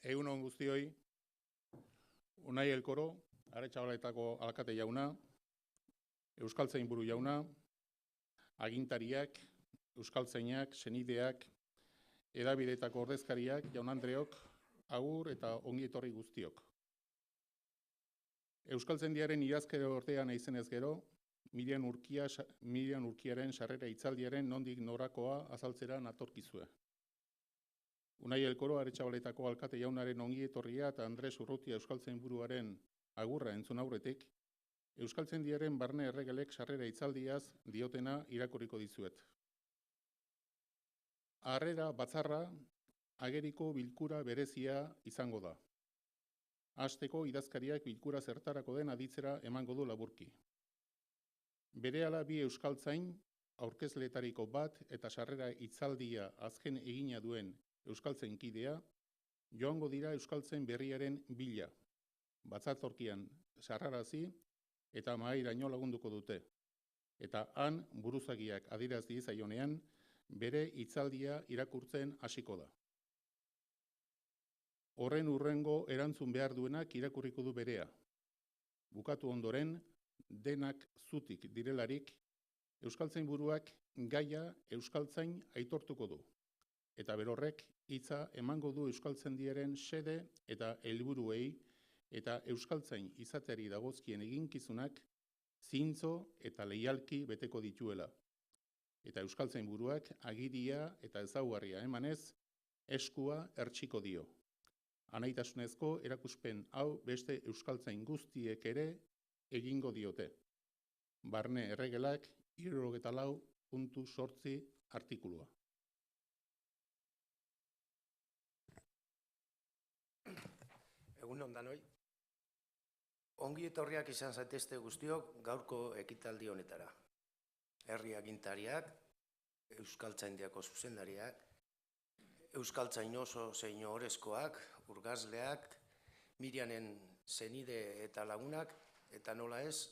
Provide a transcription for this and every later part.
Egun on guztioi, Unai Elkoro, Aretxabaletako alkate jauna, Euskaltzainburu jauna, agintariak, euskaltzainak, senideak, hedabidetako ordezkariak, jaun Andreok, agur eta ongi etorri guztiok. Euskaltzaindiaren idazkero ordean naizenez gero, Miriam Urkiaren sarrera hitzaldiaren nondik norakoa azaltzera natorkizue. Unai Elkoro, Aretxabaletako alkate jaunaren ongi etorria eta Andres Urrutia Euskaltzainburuaren agurra entzun aurretik, Euskaltzaindiaren barne erregelek sarrera hitzaldiaz diotena irakurriko dizuet. Harrera batzarra ageriko bilkura berezia izango da. Hasteko idazkariak bilkura zertarako den aditzera emango du laburki. Berehala bi euskaltzain, aurkezleetariko bat eta sarrera hitzaldia azken egina duen euskaltzainkidea, joango dira euskaltzain berriaren bila. Batzatorkian sarrarazi eta mahairaino lagunduko dute. Eta han buruzagiak adierazdi zaionean, bere hitzaldia irakurtzen hasiko da. Horren hurrengo erantzun behar duenak irakurriko du berea. Bukatu ondoren, denak zutik direlarik, euskaltzainburuak gaia euskaltzain aitortuko du. Eta berorrek hitza emango du euskaltzaindiaren xede eta helburuei eta euskaltzain izateari dagozkien eginkizunak zintzo eta leialki beteko dituela. Eta euskaltzainburuak agiria eta ezaugarria emanez, eskua hertsiko dio. Anaitasunezko erakuspen hau beste euskaltzain guztiek ere egingo diote. Barne erregelak 74.8 artikulua. Egun on danoi. Ongi etorriak izan zaitezte guztiok gaurko ekitaldi honetara. Herri agintariak, euskaltzaindiako zuzendariak, euskaltzain oso zein ohorezkoak, urgazleak, Mirianen senide eta lagunak, eta nola ez,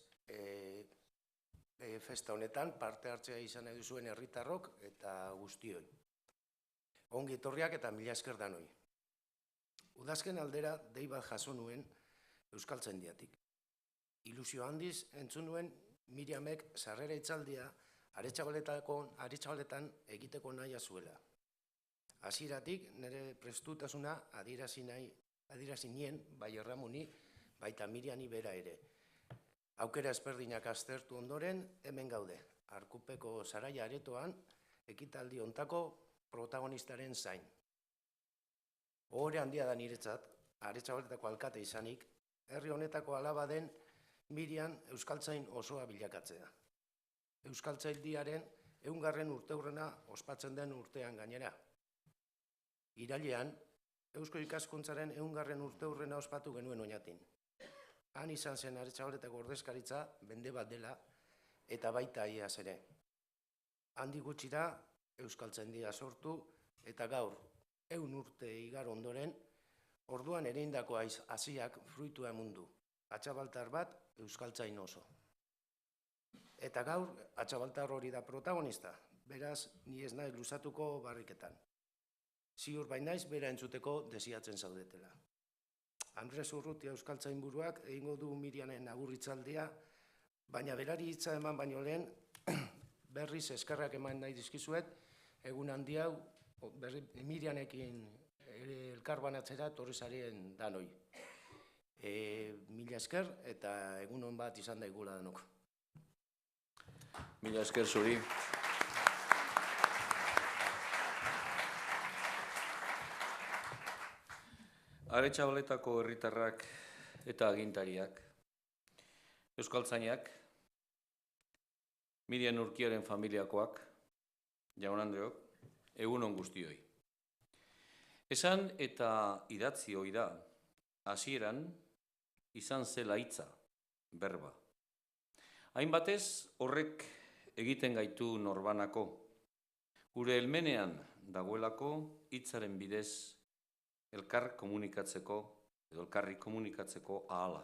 festa honetan parte hartzea izan nahi duzuen herritarrok eta guztioi. Ongi etorriak eta mila esker danoi. Udazken aldera dei bat jaso nuen euskaltzaindiatik. Ilusio handiz entzun nuen Miriamek sarrera hitzaldia Aretxabaletan egiteko nahia zuela. Hasieratik nire prestutasuna adierazi nien bai Erramoni, baita Miriani bera ere. Aukera ezberdinak aztertu ondoren hemen gaude, Arkupeko Saraia aretoan ekitaldi hontako protagonistaren zain. Ohore handia da niretzat, Aretxabaletako alkate izanik, herri honetako alaba den Miriam euskaltzain osoa bilakatzea. Euskaltzaindiaren 100. urteurrena ospatzen den urtean gainera. Irailean, Eusko Ikaskuntzaren 100. urteurrena ospatu genuen Oñatin. Han izan zen Aretxabaletako ordezkaritza bende bat dela eta baita iaz ere. Handik gutxira euskaltzaindia sortu eta gaur 100 urte igaro ondoren, orduan ereindako hasiak fruitua mundu. Atxabaltar bat euskaltzain oso. Eta gaur, atxabaltar hori da protagonista, beraz, ni ez nahi luzatuko barriketan. Ziur bainaiz bera entzuteko desiatzen zaudetela. Andres Urrutia euskaltzainburuak egingo du Mirianen agurritzaldia, baina berari hitza eman baino lehen, berriz eskerrak eman nahi dizkizuet, egun handi hau Mirianekin elkarbanatzera torri zarien danoi. Mila esker eta egun on bat izan daigula danok. Mila esker zuri. Aretxabaletako herritarrak eta agintariak, euskaltzainak, Miriam Urkiaren familiakoak, jaun Andreok, egun on guztioi. Esan eta idatzi hoi da, hasieran izan zela hitza, berba. Hainbatez horrek egiten gaitu norbanako, gure helmenean dagoelako hitzaren bidez elkarri komunikatzeko ahala.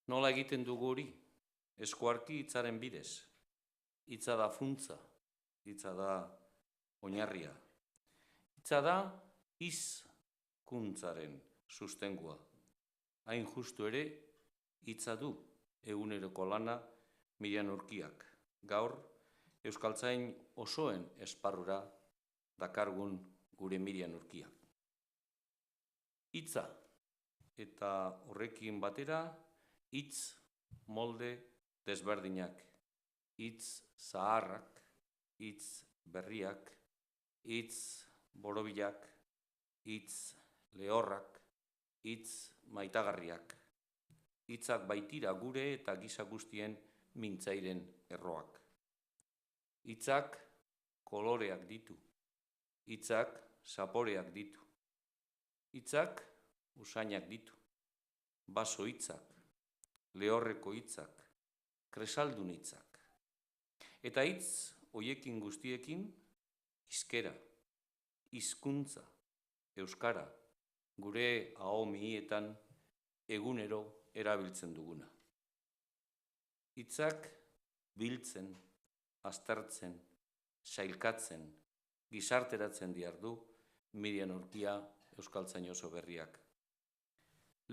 Nola egiten dugu hori? Eskuarki hitzaren bidez. Hitza da funtza, hitza da oinarria. Hitza da iz euskalkuntzaren sustengua. Hain justu ere, hitza du eguneroko lana Mirian Urkiak. Gaur, euskaltzain osoen esparrura dakargun gure Mirian Urkiak. Hitza eta horrekin batera, hitz molde desberdinak, hitz zaharrak, hitz berriak, hitz borobilak, hitz lehorrak, hitz maitagarriak. Hitzak baitira gure eta giza guztien mintzairen erroak. Hitzak koloreak ditu, hitzak zaporeak ditu, hitzak usainak ditu, baso hitzak, lehorreko hitzak, kresaldun hitzak. Eta hitz hoiekin guztiekin, hizkera, hizkuntza, euskara, gure ahomietan egunero erabiltzen duguna. Hitzak biltzen, aztertzen, sailkatzen, gizarteratzen diardu Mirian Urkia euskaltzain oso berriak.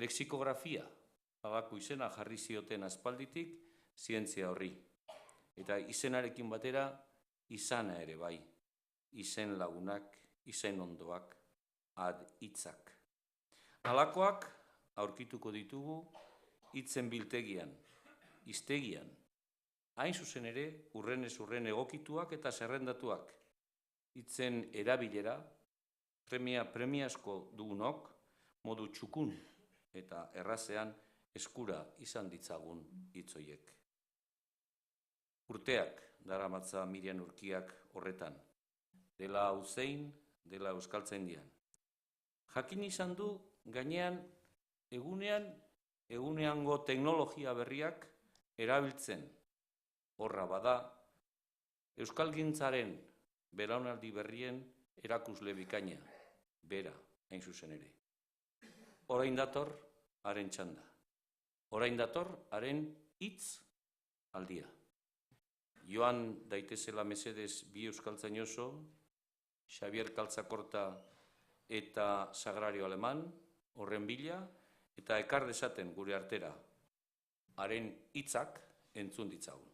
Lexikografia, halako izena jarri zioten aspalditik zientzia horri. Eta izenarekin batera, izana ere bai. Izen lagunak, izen ondoak, ad hitzak. Halakoak aurkituko ditugu hitzen biltegian, hiztegian. Hain zuzen ere, urrenez urren egokituak eta zerrendatuak. Hitzen erabilera, premiazko dugunok, modu txukun eta errazean eskura izan ditzagun hitzoiek. Urteak daramatza Mirian Urkiak horretan, dela auzein, dela euskaltzaindian. Jakin izan du gainean eguneango teknologia berriak erabiltzen. Horra bada, euskalgintzaren belaunaldi berrien erakusle bikaina, bera, hain zuzen ere. Orain dator, haren txanda. Orain dator, haren hitz aldia. Joan daitezela mesedez bi euskaltzain oso, Xavier Kaltzakorta eta Sagrario Aleman, horren bila, eta ekar dezaten gure artera, haren hitzak entzun ditzagun.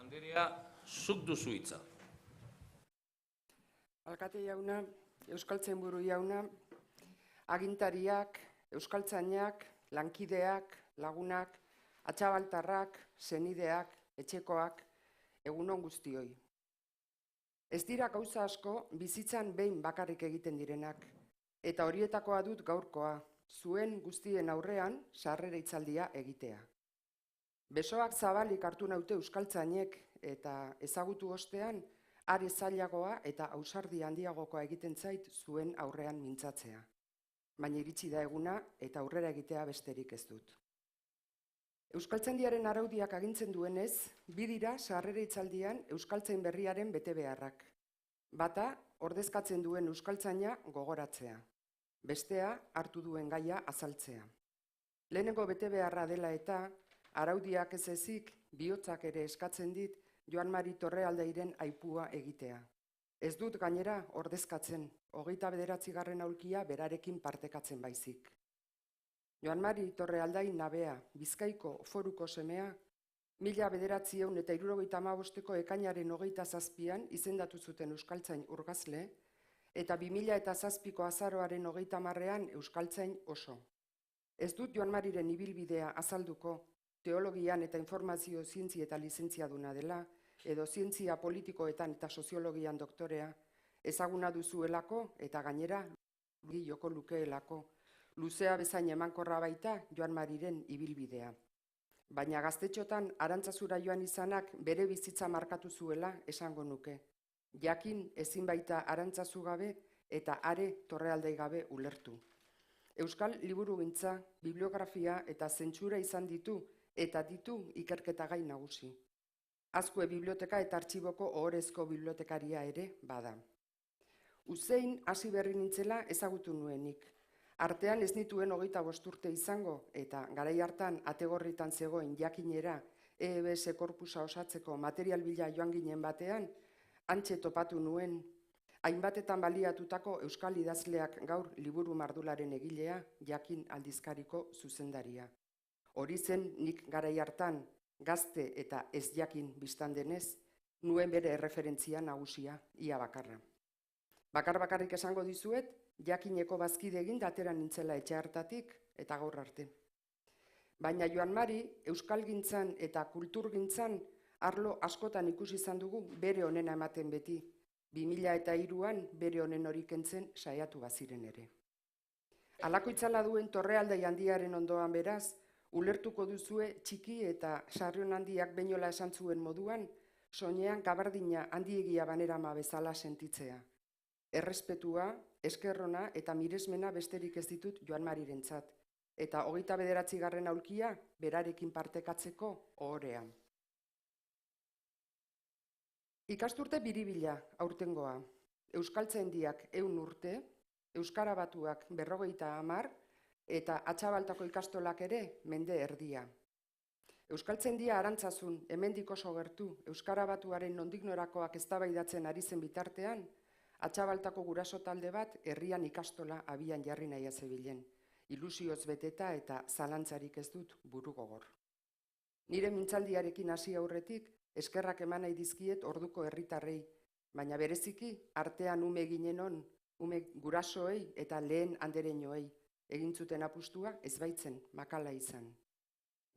Anderea, zuk duzu hitza. Alkate jauna, euskaltzainburu jauna, agintariak, euskaltzainak, lankideak, lagunak, atxabaltarrak, senideak, etxekoak, egunon guztioi. Ez dira gauza asko bizitzan behin bakarrik egiten direnak, eta horietakoa dut gaurkoa, zuen guztien aurrean sarrera hitzaldia egitea. Besoak zabalik hartu naute euskaltzainek eta ezagutu ostean, are zailagoa eta ausardi handiagokoa egiten zait zuen aurrean mintzatzea. Baina iritsi da eguna eta aurrera egitea besterik ez dut. Euskaltzaindiaren araudiak agintzen duenez, bi dira sarrera hitzaldian euskaltzain berriaren betebeharrak. Bata, ordezkatzen duen euskaltzaina gogoratzea. Bestea, hartu duen gaia azaltzea. Lehenengo betebeharra dela eta, araudiak ez ezik, bihotzak ere eskatzen dit, Joan Mari Torrealdairen aipua egitea. Ez dut gainera ordezkatzen, 29. aulkia berarekin partekatzen baizik. Joan Mari Torrealdai nabea, Bizkaiko foruko semea, 1975ko ekainaren 27an izendatu zuten euskaltzain urgazle, eta 2007ko azaroaren 30ean euskaltzain oso. Ez dut Joan Mariren ibilbidea azalduko, teologian eta informazio zientzietan lizentziaduna dela, edo zientzia politikoetan eta soziologian doktorea, ezaguna duzuelako eta gainera joko lukeelako. Luzea bezain emankorra baita Joan Mariren ibilbidea. Baina gaztetxotan Arantzazura joan izanak bere bizitza markatu zuela esango nuke. Jakin ezin baita Arantzazu gabe eta are Torrealdai gabe ulertu. Euskal liburugintza, bibliografia eta zentsura izan ditu eta ditu ikerketa gai nagusi. Azkue biblioteka eta artxiboko ohorezko bibliotekaria ere bada. Uzein hasi berri nintzela ezagutu nuenik. Artean ez nituen 25 urte izango eta garai hartan ategorritan zegoen jakinera EBS korpusa osatzeko material bila joan ginen batean, hantxe topatu nuen hainbatetan baliatutako euskal idazleak gaur liburu mardularen egilea, Jakin aldizkariko zuzendaria. Hori zen nik garai hartan, gazte eta ez jakin biztan denez, nuen bere erreferentzia nagusia, ia bakarra. Bakarrik esango dizuet, Jakineko bazkide egin atera nintzela etxe hartatik eta gaur arte. Baina Joan Mari, euskalgintzan eta kulturgintzan arlo askotan ikusi izan dugu bere onena ematen beti. 2003an bere honen hori kentzen saiatu baziren ere. Halako itzala duen Torrealdai handiaren ondoan beraz, ulertuko duzue txiki eta sarrion handiak beinola esan zuen moduan, soinean gabardina handiegia banerama bezala sentitzea. Errespetua, eskerrona eta miresmena besterik ez ditut Joan Marirentzat, eta 29. aulkia berarekin partekatzeko ohorean. Ikasturte biribila aurtengoa, Euskaltzaindiak 100 urte, Euskara Batuak 50 eta Atxabaltako ikastolak ere mende erdia. Euskaltzaindia Arantzazun hemendik oso gertu Euskara Batuaren nondik norakoak eztabaidatzen ari zen bitartean, Atxabaltako guraso talde bat herrian ikastola abian jarri nahia zebilen, ilusioz beteta eta zalantzarik ez dut buru gogor. Nire mintzaldiarekin hasi aurretik, eskerrak eman nahi dizkiet orduko herritarrei, baina bereziki artean ume ginenon, ume gurasoei eta lehen andereñoei, egin zuten apustua ez baitzen makala izan.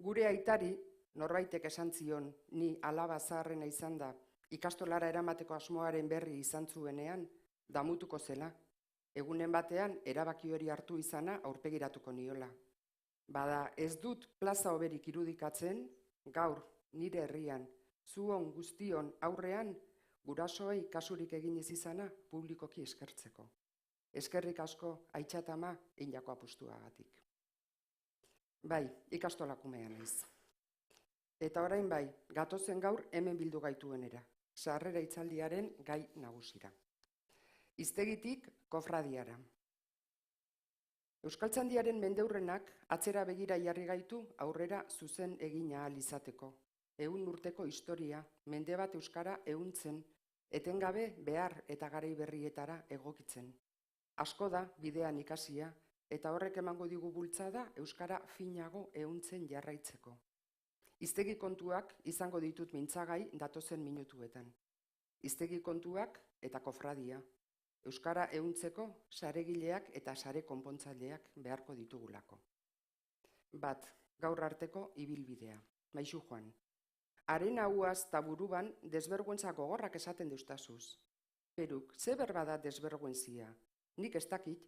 Gure aitari, norbaitek esan zion, ni alaba zaharrena izan da, ikastolara eramateko asmoaren berri izan zuenean, damutuko zela. Egunen batean, erabaki hori hartu izana aurpegiratuko niola. Bada ez dut plaza hoberik irudikatzen, gaur, nire herrian, zuon guztion aurrean, gurasoei kasurik egin ez izana publikoki eskertzeko. Eskerrik asko Aitxatama einako apustuagatik. Bai, ikastolakumea naiz. Eta orain bai, gatozen gaur hemen bildu gaituenera, sarrera hitzaldiaren gai nagusira. Hiztegitik kofradiara. Euskaltzaindiaren mendeurrenak atzera begira jarri gaitu aurrera zuzen egin ahal izateko. 100 urteko historia, mende bat euskara ehuntzen, etengabe behar eta garai berrietara egokitzen. Asko da bidean ikasia, eta horrek emango digu bultzada euskara finago ehuntzen jarraitzeko. Hiztegi kontuak izango ditut mintzagai datozen minutuetan. Hiztegi kontuak eta kofradia. Euskara ehuntzeko saregileak eta sare konpontzaileak beharko ditugulako. Bat, gaur arteko ibilbidea. Maixu Juan. Haren hauaz eta buruban desberguentza gogorrak esaten deustazuz. Peruk, ze berba da desberguentzia? Nik ez dakit,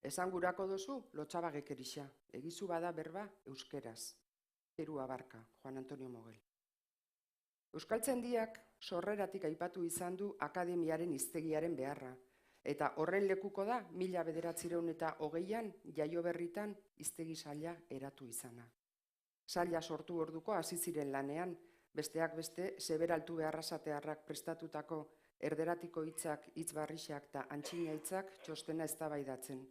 esan gurako dozu lotxabagek erixa, egizu bada berba euskeraz. Peru abarka, Juan Antonio Mogel. Euskaltzaindiak sorreratik aipatu izan du akademiaren hiztegiaren beharra, eta horren lekuko da 1920an Jaio Berritan hiztegi saila eratu izana. Saila sortu orduko hasi ziren lanean, besteak beste Seberaltu Beharrasatearrak prestatutako erderatiko hitzak, hitz barrixak eta antxina hitzak txostena eztabaidatzen.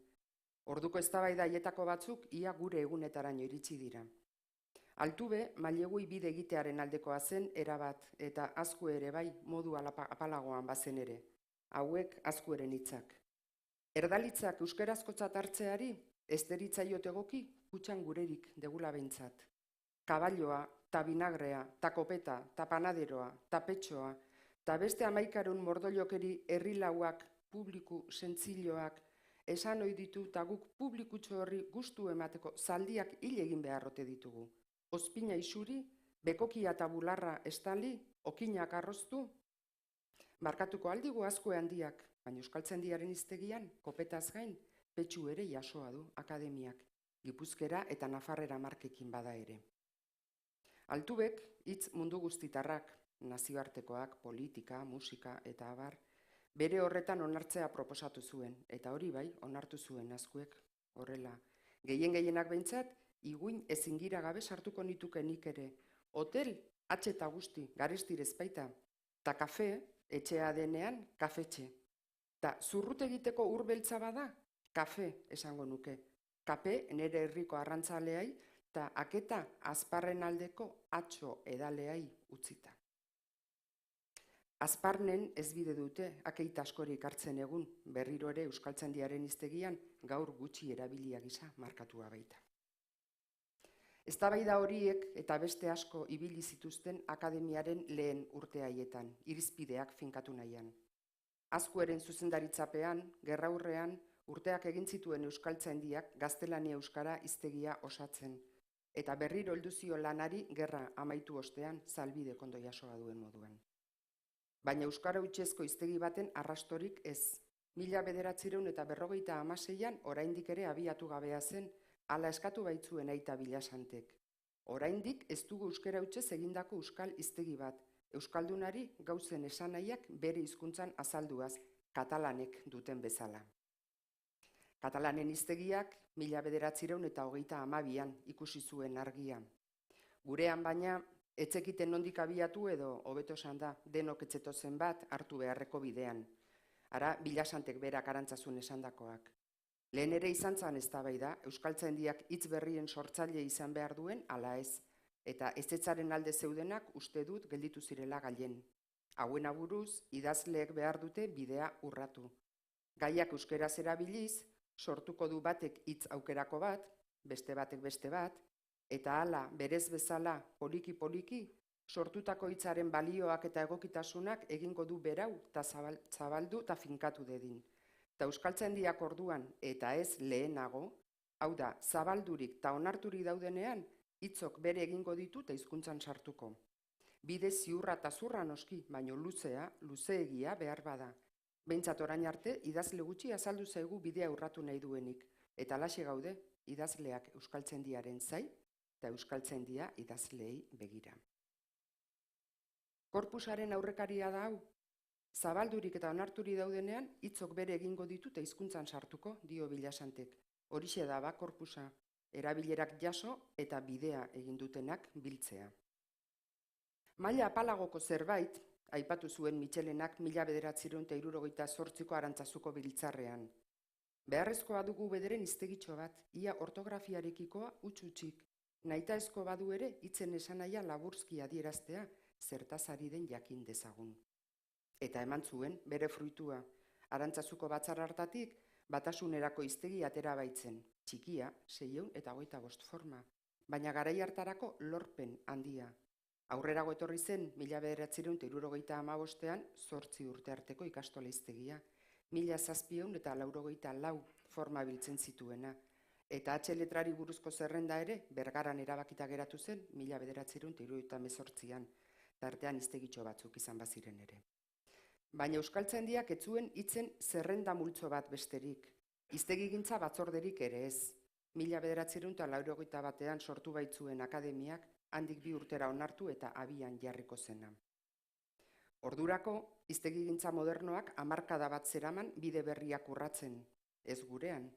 Orduko eztabaidaietako batzuk ia gure egunetaraino iritsi dira. Altube mailegui bide egitearen aldekoa zen erabat eta Azkue ere bai modu apalagoan bazen ere. Hauek Azkueren hitzak. Erdalitzak euskerazkotzat hartzeari ez deritzaiot egoki kutxan gurerik degula behintzat. Kaballoa, ta binagrea, ta kopeta, ta panaderoa, ta petxoa, ta beste 11 mordollokeri herrilauak, publiku sentziloak, esan ohi ditu ta guk publikutxo horri gustu emateko zaldiak hil egin beharrote ditugu. Ospina isuri, bekokia eta bularra estali, okinak arroztu. Barkatuko aldigu Azkue handiak, baina Euskaltzaindiaren hiztegian, kopetaz gain, petxu ere jasoa du akademiak, Gipuzkera eta Nafarrera markekin bada ere. Altubek, hitz mundu guztitarrak, nazioartekoak, politika, musika eta abar, bere horretan onartzea proposatu zuen, eta hori bai, onartu zuen azkuek horrela. Gehienak behintzat, iguin ezingira gabe sartuko nituke nik ere. Hotel, atxe eta guzti, garestirez baita. Ta kafe, etxea denean, kafetxe. Ta zurrut egiteko urbeltza bada, kafe esango nuke. Kape, nere herriko arrantzaleai, ta aketa azparren aldeko atxo edaleai utzita. Azparnen ez bide dute, akeita askorik hartzen egun, berriro ere Euskaltzaindiaren hiztegian gaur gutxi erabilia gisa markatua baita. Eztabaida horiek eta beste asko ibili zituzten akademiaren lehen urte haietan, irizpideak finkatu nahian. Azkueren zuzendaritzapean, gerraurrean, urteak egin zituen Euskaltzaindiak gaztelania euskara hiztegia osatzen, eta berriro heldu zio lanari gerra amaitu ostean salbide kondo jasoa duen moduan. Baina euskara hutsezko hiztegi baten arrastorik ez. 1956an oraindik ere abiatu gabea zen, hala eskatu baitzuen aita Bilasantek. Oraindik ez dugu euskara hutsez egindako euskal hiztegi bat, euskaldunari gauzen esanahiak bere hizkuntzan azalduaz, katalanek duten bezala. Katalanen hiztegiak 1932an ikusi zuen argia. Gurean baina, etzekiten nondik abiatu edo, hobeto esan da, denok etzetozen bat hartu beharreko bidean. Ara, Bilasantek berak arantzazun esandakoak. Lehen ere izan zan eztabaida, Euskaltzaindiak hitz berrien sortzaile izan behar duen, ala ez. Eta ezetzaren alde zeudenak uste dut gelditu zirela gaien. Hauen aburuz, idazleek behar dute bidea urratu. Gaiak euskeraz erabiliz, sortuko du batek hitz aukerako bat, beste batek beste bat, eta hala, berez bezala, poliki-poliki, sortutako hitzaren balioak eta egokitasunak egingo du berau eta zabaldu eta finkatu dedin. Eta Euskaltzaindiak orduan, eta ez lehenago, hau da, zabaldurik eta onarturik daudenean, hitzok bere egingo ditu eta hizkuntzan sartuko. Bide ziurra eta zurra noski, baino luzeegia behar bada. Behintzat orain arte, idazle gutxi azaldu zaigu bidea urratu nahi duenik, eta halaxe gaude, idazleak Euskaltzaindiaren zai, eta Euskaltzaindia idazleei begira. Korpusaren aurrekaria da hau, zabaldurik eta onarturik daudenean, hitzok bere egingo ditu eta hizkuntzan sartuko, dio Bilasantek. Horixe da ba korpusa, erabilerak jaso eta bidea egin dutenak biltzea. Maila apalagoko zerbait, aipatu zuen Mitxelenak 1968ko Arantzazuko biltzarrean. Beharrezkoa dugu bederen hiztegitxo bat, ia ortografiarekikoa utxutxik. Nahitaezko badu ere hitzen esanahia laburzki adieraztea, zertaz ari den jakin dezagun. Eta eman zuen bere fruitua. Arantzazuko batzar hartatik, batasunerako hiztegi atera baitzen. Txikia, 625 forma. Baina garai hartarako lorpen handia. Aurrerago etorri zen 1975an 8 urte arteko ikastola hiztegia. 1784 forma biltzen zituena. Eta H letrari buruzko zerrenda ere Bergaran erabakita geratu zen 1978an, tartean hiztegitxo batzuk izan baziren ere. Baina Euskaltzaindiak ez zuen hitzen zerrenda multzo bat besterik. Hiztegigintza batzorderik ere ez. 1981an sortu baitzuen akademiak handik 2 urtera onartu eta abian jarriko zena. Ordurako, hiztegigintza modernoak hamarkada bat zeraman bide berriak urratzen, ez gurean.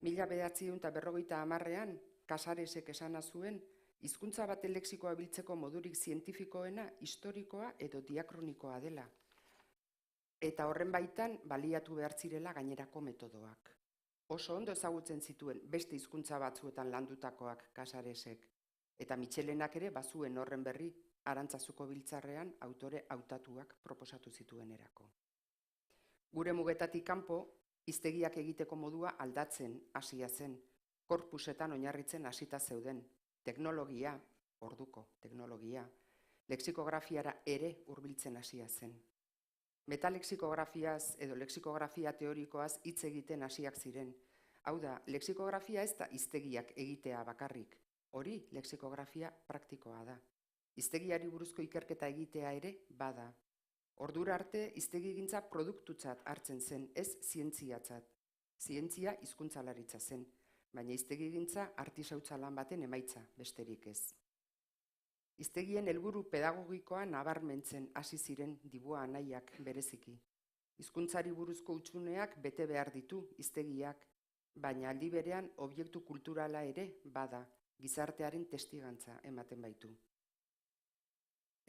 1950an, Casaresek esana zuen, hizkuntza baten lexikoa biltzeko modurik zientifikoena, historikoa edo diakronikoa dela. Eta horren baitan baliatu behar zirela gainerako metodoak. Oso ondo ezagutzen zituen beste hizkuntza batzuetan landutakoak Casaresek. Eta Mitxelenak ere bazuen horren berri Arantzazuko biltzarrean autore hautatuak proposatu zituenerako. Gure mugetatik kanpo, hiztegiak egiteko modua aldatzen hasia zen, korpusetan oinarritzen hasita zeuden, teknologia, orduko teknologia, lexikografiara ere hurbiltzen hasia zen. Metalexikografiaz edo lexikografia teorikoaz hitz egiten hasiak ziren. Hau da, lexikografia ez da hiztegiak egitea bakarrik, hori lexikografia praktikoa da. Hiztegiari buruzko ikerketa egitea ere bada. Ordura arte, hiztegigintza produktutzat hartzen zen, ez zientziatzat. Zientzia hizkuntzalaritza zen, baina hiztegigintza artisautza lan baten emaitza, besterik ez. Hiztegien helburu pedagogikoa nabarmentzen hasi ziren Dibua anaiak bereziki. Hizkuntzari buruzko hutsuneak bete behar ditu hiztegiak, baina aldi berean objektu kulturala ere bada, gizartearen testigantza ematen baitu.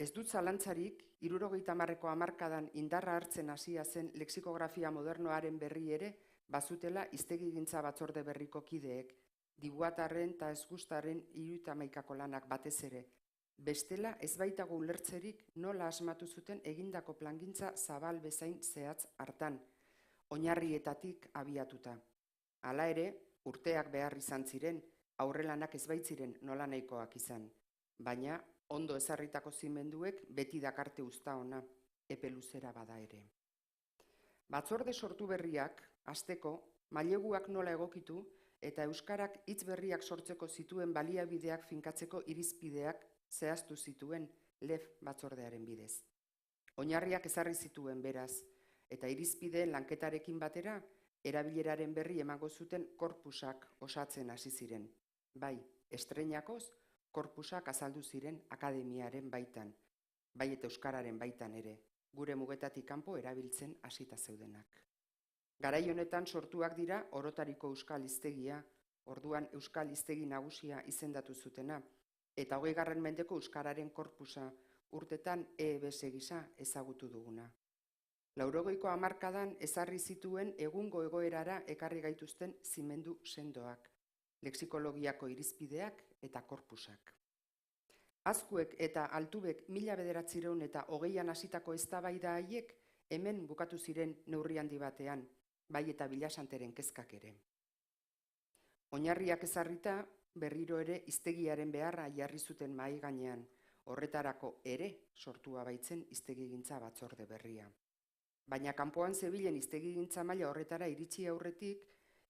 Ez dut zalantzarik, 70ko hamarkadan indarra hartzen hasia zen lexikografia modernoaren berri ere bazutela hiztegigintza batzorde berriko kideek, Dibuatarren eta Ezgustaren 71ko lanak batez ere. Bestela ez baitago ulertzerik nola asmatu zuten egindako plangintza zabal bezain zehatz hartan, oinarrietatik abiatuta. Hala ere, urteak behar izan ziren, aurrelanak ez baitziren nola nahikoak izan, baina ondo ezarritako zimenduek beti dakarte uzta ona, epe luzera bada ere. Batzorde sortu berriak, hasteko, maileguak nola egokitu eta euskarak hitz berriak sortzeko zituen baliabideak finkatzeko irizpideak zehaztu zituen LEF batzordearen bidez. Oinarriak ezarri zituen beraz, eta irizpideen lanketarekin batera, erabileraren berri emango zuten korpusak osatzen hasi ziren. Bai, estreinakoz, korpusak azaldu ziren akademiaren baitan, bai eta euskararen baitan ere, gure mugetatik kanpo erabiltzen hasita zeudenak. Garai honetan sortuak dira orotariko euskal hiztegia, orduan euskal hiztegi nagusia izendatu zutena, eta 20. mendeko euskararen korpusa urtetan EBS gisa ezagutu duguna. 80ko hamarkadan ezarri zituen egungo egoerara ekarri gaituzten zimendu sendoak, lexikologiako irizpideak eta korpusak. Azkuek eta Altubek 1920an hasitako eztabaida haiek hemen bukatu ziren neurri handi batean, bai eta Bilasanteren kezkak ere. Oinarriak ezarrita, berriro ere hiztegiaren beharra jarri zuten mahai gainean, horretarako ere sortua baitzen hiztegigintza batzorde berria. Baina kanpoan zebilen hiztegigintza maila horretara iritsi aurretik,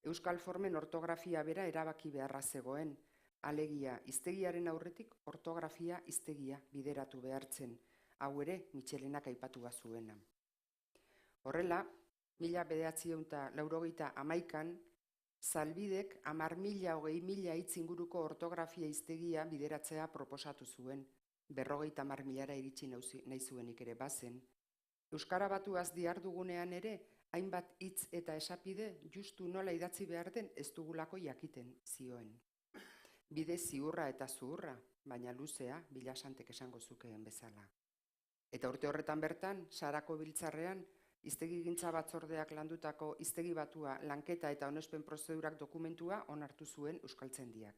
euskal formen ortografia bera erabaki beharra zegoen, alegia hiztegiaren aurretik ortografia hiztegia bideratu behartzen, hau ere Mitxelenak aipatua zuena. Horrela, 1981an, Zalbidek 10.000 20.000 hitz inguruko ortografia hiztegia bideratzea proposatu zuen, 50.000 iritsi nahi zuenik ere bazen. Euskara batuaz dihardugunean ere, hainbat hitz eta esapide justu nola idatzi behar den ez dugulako jakiten zioen. Bide ziurra eta zuhurra, baina luzea Bilasantek esango zukeen bezala. Eta urte horretan bertan, Sarako biltzarrean, hiztegigintza batzordeak landutako hiztegi batua lanketa eta onespen prozedurak dokumentua onartu zuen Euskaltzaindiak.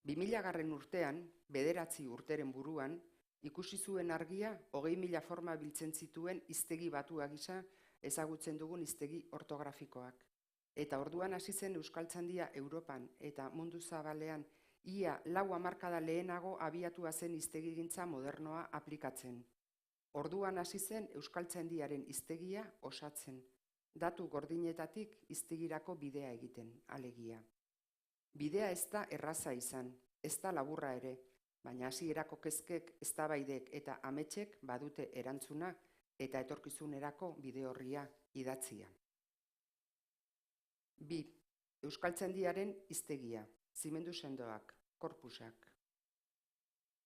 2000. urtean, 9 urteren buruan, ikusi zuen argia 20.000 forma biltzen zituen hiztegi batua gisa ezagutzen dugun hiztegi ortografikoak. Eta orduan hasi zen Euskaltzaindia Europan eta mundu zabalean ia 4 hamarkada lehenago abiatua zen hiztegigintza modernoa aplikatzen. Orduan hasi zen Euskaltzaindiaren hiztegia osatzen, datu gordinetatik hiztegirako bidea egiten, alegia. Bidea ez da erraza izan, ez da laburra ere, baina hasierako kezkek, eztabaidek eta ametsek badute erantzuna eta etorkizunerako bide horria idatzia. 2. Euskaltzaindiaren hiztegia, zimendu sendoak, korpusak.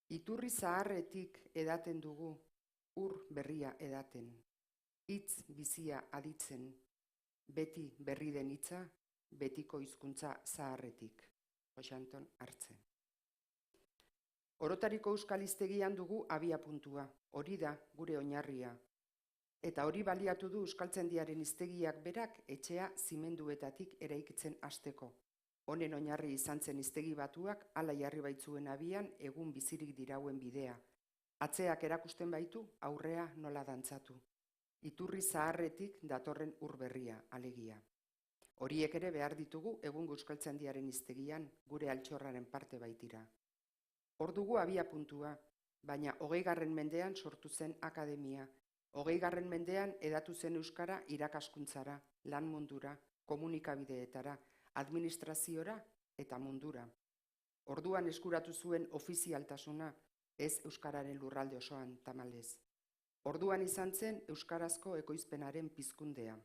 Iturri zaharretik edaten dugu, ur berria edaten, hitz bizia aditzen, beti berri den hitza, betiko hizkuntza zaharretik. Oxanton Hartzen. Orotariko euskal hiztegian dugu abiapuntua, hori da gure oinarria. Eta hori baliatu du Euskaltzaindiaren hiztegiak berak etxea zimenduetatik eraikitzen hasteko. Honen oinarri izan zen hiztegi batuak hala jarri baitzuen abian egun bizirik dirauen bidea. Atzeak erakusten baitu aurrea nola dantzatu. Iturri zaharretik datorren ur berria, alegia. Horiek ere behar ditugu egun Euskaltzaindiaren hiztegian gure altxorraren parte baitira. Hor dugu abiapuntua, baina 20. mendean sortu zen akademia. 20. mendean edatu zen euskara irakaskuntzara, lan mundura, komunikabideetara, administraziora eta mundura. Orduan eskuratu zuen ofizialtasuna, ez euskararen lurralde osoan tamalez. Orduan izan zen euskarazko ekoizpenaren pizkundea.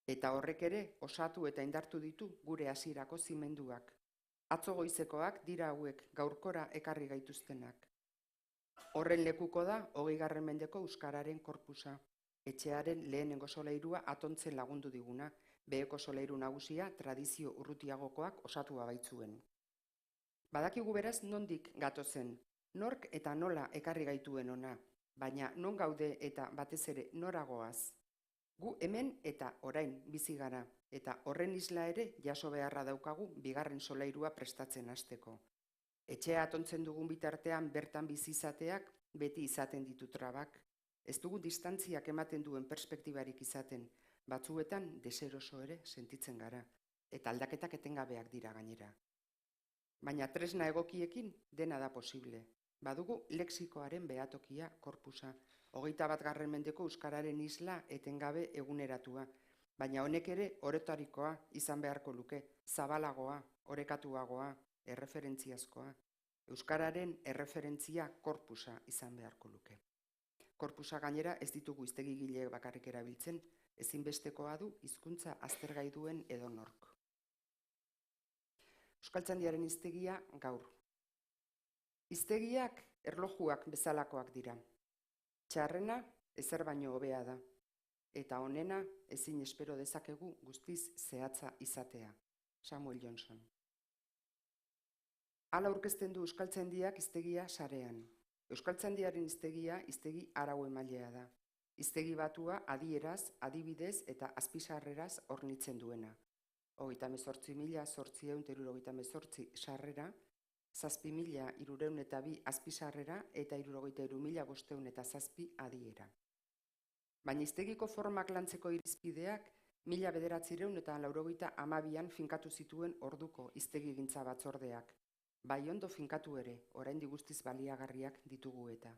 Eta horrek ere osatu eta indartu ditu gure hasierako zimenduak. Atzo goizekoak dira hauek gaurkora ekarri gaituztenak. Horren lekuko da 20. mendeko euskararen korpusa. Etxearen lehenengo solairua atontzen lagundu diguna, beheko solairu nagusia tradizio urrutiagokoak osatua baitzuen. Badakigu beraz nondik gatozen, nork eta nola ekarri gaituen ona, baina non gaude eta batez ere noragoaz. Gu hemen eta orain bizi gara, eta horren isla ere jaso beharra daukagu bigarren solairua prestatzen hasteko. Etxea atontzen dugun bitartean bertan bizi izateak beti izaten ditu trabak. Ez dugu distantziak ematen duen perspektibarik izaten, batzuetan deseroso ere sentitzen gara, eta aldaketak etengabeak dira gainera. Baina tresna egokiekin dena da posible. Badugu lexikoaren behatokia korpusa, 21. mendeko euskararen isla etengabe eguneratua, baina honek ere orotarikoa izan beharko luke, zabalagoa, orekatuagoa, erreferentziazkoa. Euskararen erreferentzia korpusa izan beharko luke. Korpusa gainera ez ditugu hiztegigile bakarrik erabiltzen, ezinbestekoa du hizkuntza aztergai duen edonork. Euskaltzaindiaren hiztegia gaur. Hiztegiak erlojuak bezalakoak dira. Txarrena ezer baino hobea da, eta onena ezin espero dezakegu guztiz zehatza izatea. Samuel Johnson. Hala aurkezten du Euskaltzaindiak hiztegia sarean. Euskaltzaindiaren hiztegia hiztegi arau emailea da. Hiztegi batua adieraz, adibidez eta azpisarreraz hornitzen duena. 38.878 sarrera, 7.302 azpisarrera eta 63.507 adiera. Baina hiztegiko formak lantzeko irizpideak 1982an finkatu zituen orduko hiztegigintza batzordeak. Bai ondo finkatu ere, oraindik guztiz baliagarriak ditugu eta.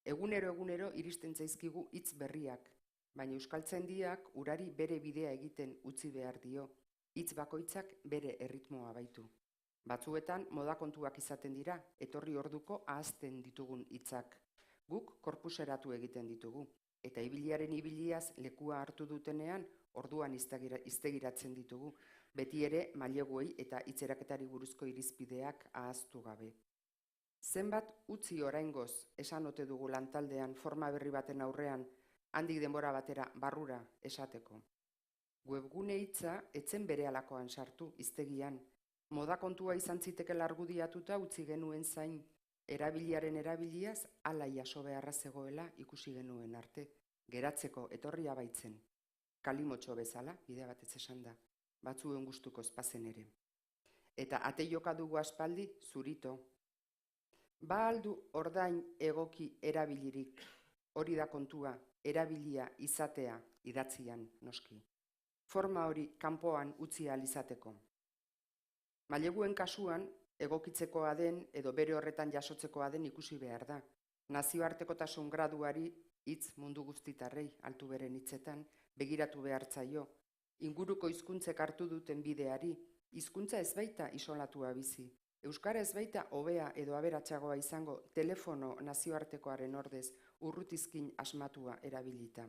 Egunero iristen zaizkigu hitz berriak, baina Euskaltzaindiak urari bere bidea egiten utzi behar dio, hitz bakoitzak bere erritmoa baitu. Batzuetan modakontuak izaten dira, etorri orduko ahazten ditugun hitzak. Guk korpuseratu egiten ditugu, eta ibiliaren ibiliaz lekua hartu dutenean orduan hiztegiratzen ditugu, beti ere maileguei eta hitzeraketari buruzko irizpideak ahaztu gabe. Zenbat utzi oraingoz esan ote dugu lantaldean forma berri baten aurrean, handik denbora batera barrura esateko. Webgune hitza etzen berehalakoan sartu hiztegian, moda kontua izan zitekela argudiatuta utzi genuen zain, erabiliaren erabiliaz hala jaso beharra zegoela ikusi genuen arte, geratzeko etorria baitzen. Kalimotxo bezala, bide batez esan da, batzuen gustuko espazen ere. Eta ate joka dugu aspaldi zurito. Ba aldu ordain egoki erabilirik, hori da kontua, erabilia izatea idatzian noski. Forma hori kanpoan utzi ahal izateko. Maileguen kasuan, egokitzekoa den edo bere horretan jasotzekoa den ikusi behar da. Nazioartekotasun graduari hitz mundu guztitarrei altu beren hitzetan begiratu behartzaio. Inguruko hizkuntzek hartu duten bideari, hizkuntza ez baita isolatua bizi. Euskara ez baita hobea edo aberatsagoa izango telefono nazioartekoaren ordez urrutizkin asmatua erabilita.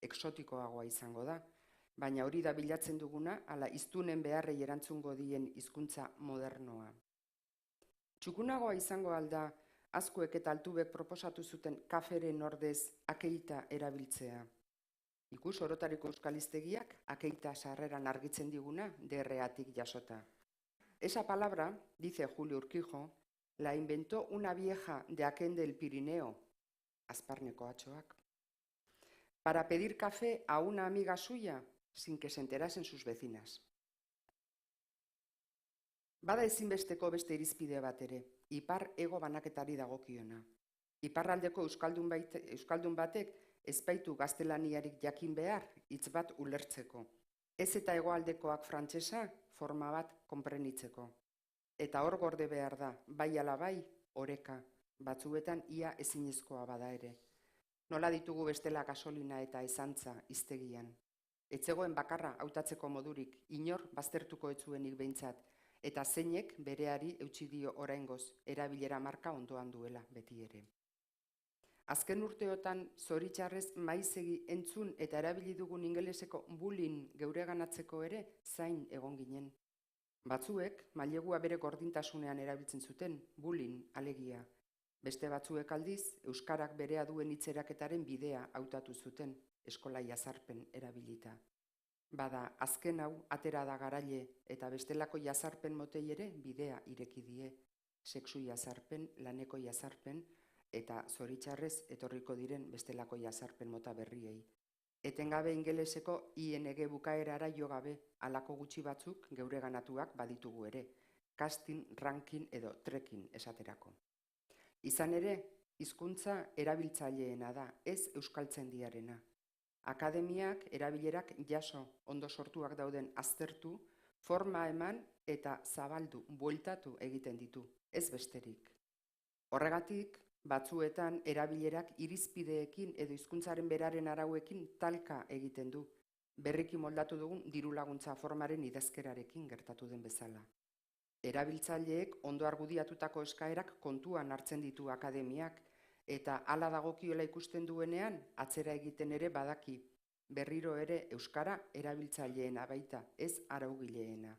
Exotikoagoa izango da, baina hori da bilatzen duguna, ala hiztunen beharrei erantzungo dien hizkuntza modernoa. Txukunagoa izango alda, Azkuek eta Altubek proposatu zuten kaferen ordez akeita erabiltzea. Ikus orotariko euskal hiztegiak akeita sarreran argitzen diguna DRA-tik jasota. Esa palabra, dice Julio Urquijo, la inventó una vieja de aquén del Pirineo, Azparneko atxoak, para pedir café a una amiga suya sin que se enterasen sus vecinas. Bada ezinbesteko beste irizpide bat ere, ipar ego banaketari dagokiona. Iparraldeko euskaldun batek ez baitu gaztelaniarik jakin behar hitz bat ulertzeko. Ez eta hegoaldekoak frantsesa forma bat konprenitzeko. Eta hor gorde behar da, bai ala bai, oreka, batzuetan ia ezinezkoa bada ere. Nola ditugu bestela gasolina eta ezantza hiztegian. Etzegoen bakarra hautatzeko modurik, inor baztertuko etzuenik behintzat, eta zeinek bereari eutsi dio oraingoz, erabilera marka ondoan duela beti ere. Azken urteotan zoritxarrez maizegi entzun eta erabili dugun ingeleseko bullying geureganatzeko ere zain egon ginen. Batzuek mailegua bere gordintasunean erabiltzen zuten, bullying alegia. Beste batzuek aldiz, euskarak berea duen hitzeraketaren bidea hautatu zuten, eskola jazarpen erabilita. Bada, azken hau atera da garaile eta bestelako jazarpen motei ere bidea ireki die. Sexu jazarpen, laneko jazarpen eta zoritxarrez etorriko diren bestelako jazarpen mota berriei. Etengabe ingeleseko ING bukaerara jo gabe, halako gutxi batzuk geureganatuak baditugu ere, casting, ranking edo trekking esaterako. Izan ere, hizkuntza erabiltzaileena da, ez euskaltzaindiarena. Akademiak erabilerak jaso, ondo sortuak dauden aztertu, forma eman eta zabaldu, bueltatu egiten ditu, ez besterik. Horregatik, batzuetan erabilerak irizpideekin edo hizkuntzaren beraren arauekin talka egiten du, berriki moldatu dugun diru laguntza formaren idazkerarekin gertatu den bezala. Erabiltzaileek ondo argudiatutako eskaerak kontuan hartzen ditu akademiak, eta hala dagokiola ikusten duenean, atzera egiten ere badaki, berriro ere euskara erabiltzaileena baita, ez araugileena.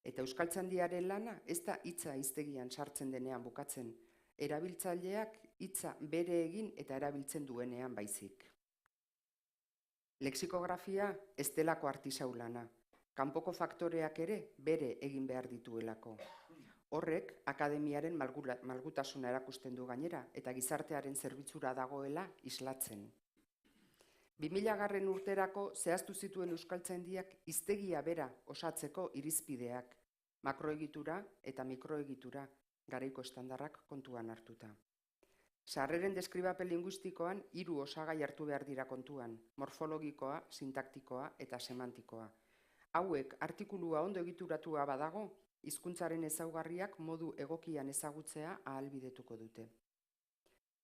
Eta euskaltzaindiaren lana ez da hitza hiztegian sartzen denean bukatzen, erabiltzaileak hitza bere egin eta erabiltzen duenean baizik. Lexikografia ez delako artisau lana, kanpoko faktoreak ere bere egin behar dituelako. Horrek akademiaren malgutasuna erakusten du gainera eta gizartearen zerbitzura dagoela islatzen. 2000 urterako zehaztu zituen euskaltzaindiak hiztegia bera osatzeko irizpideak, makroegitura eta mikroegitura, garaiko estandarrak kontuan hartuta. Sarreren deskribapen linguistikoan 3 osagai hartu behar dira kontuan, morfologikoa, sintaktikoa eta semantikoa. Hauek artikulua ondo egituratua badago, hizkuntzaren ezaugarriak modu egokian ezagutzea ahalbidetuko dute.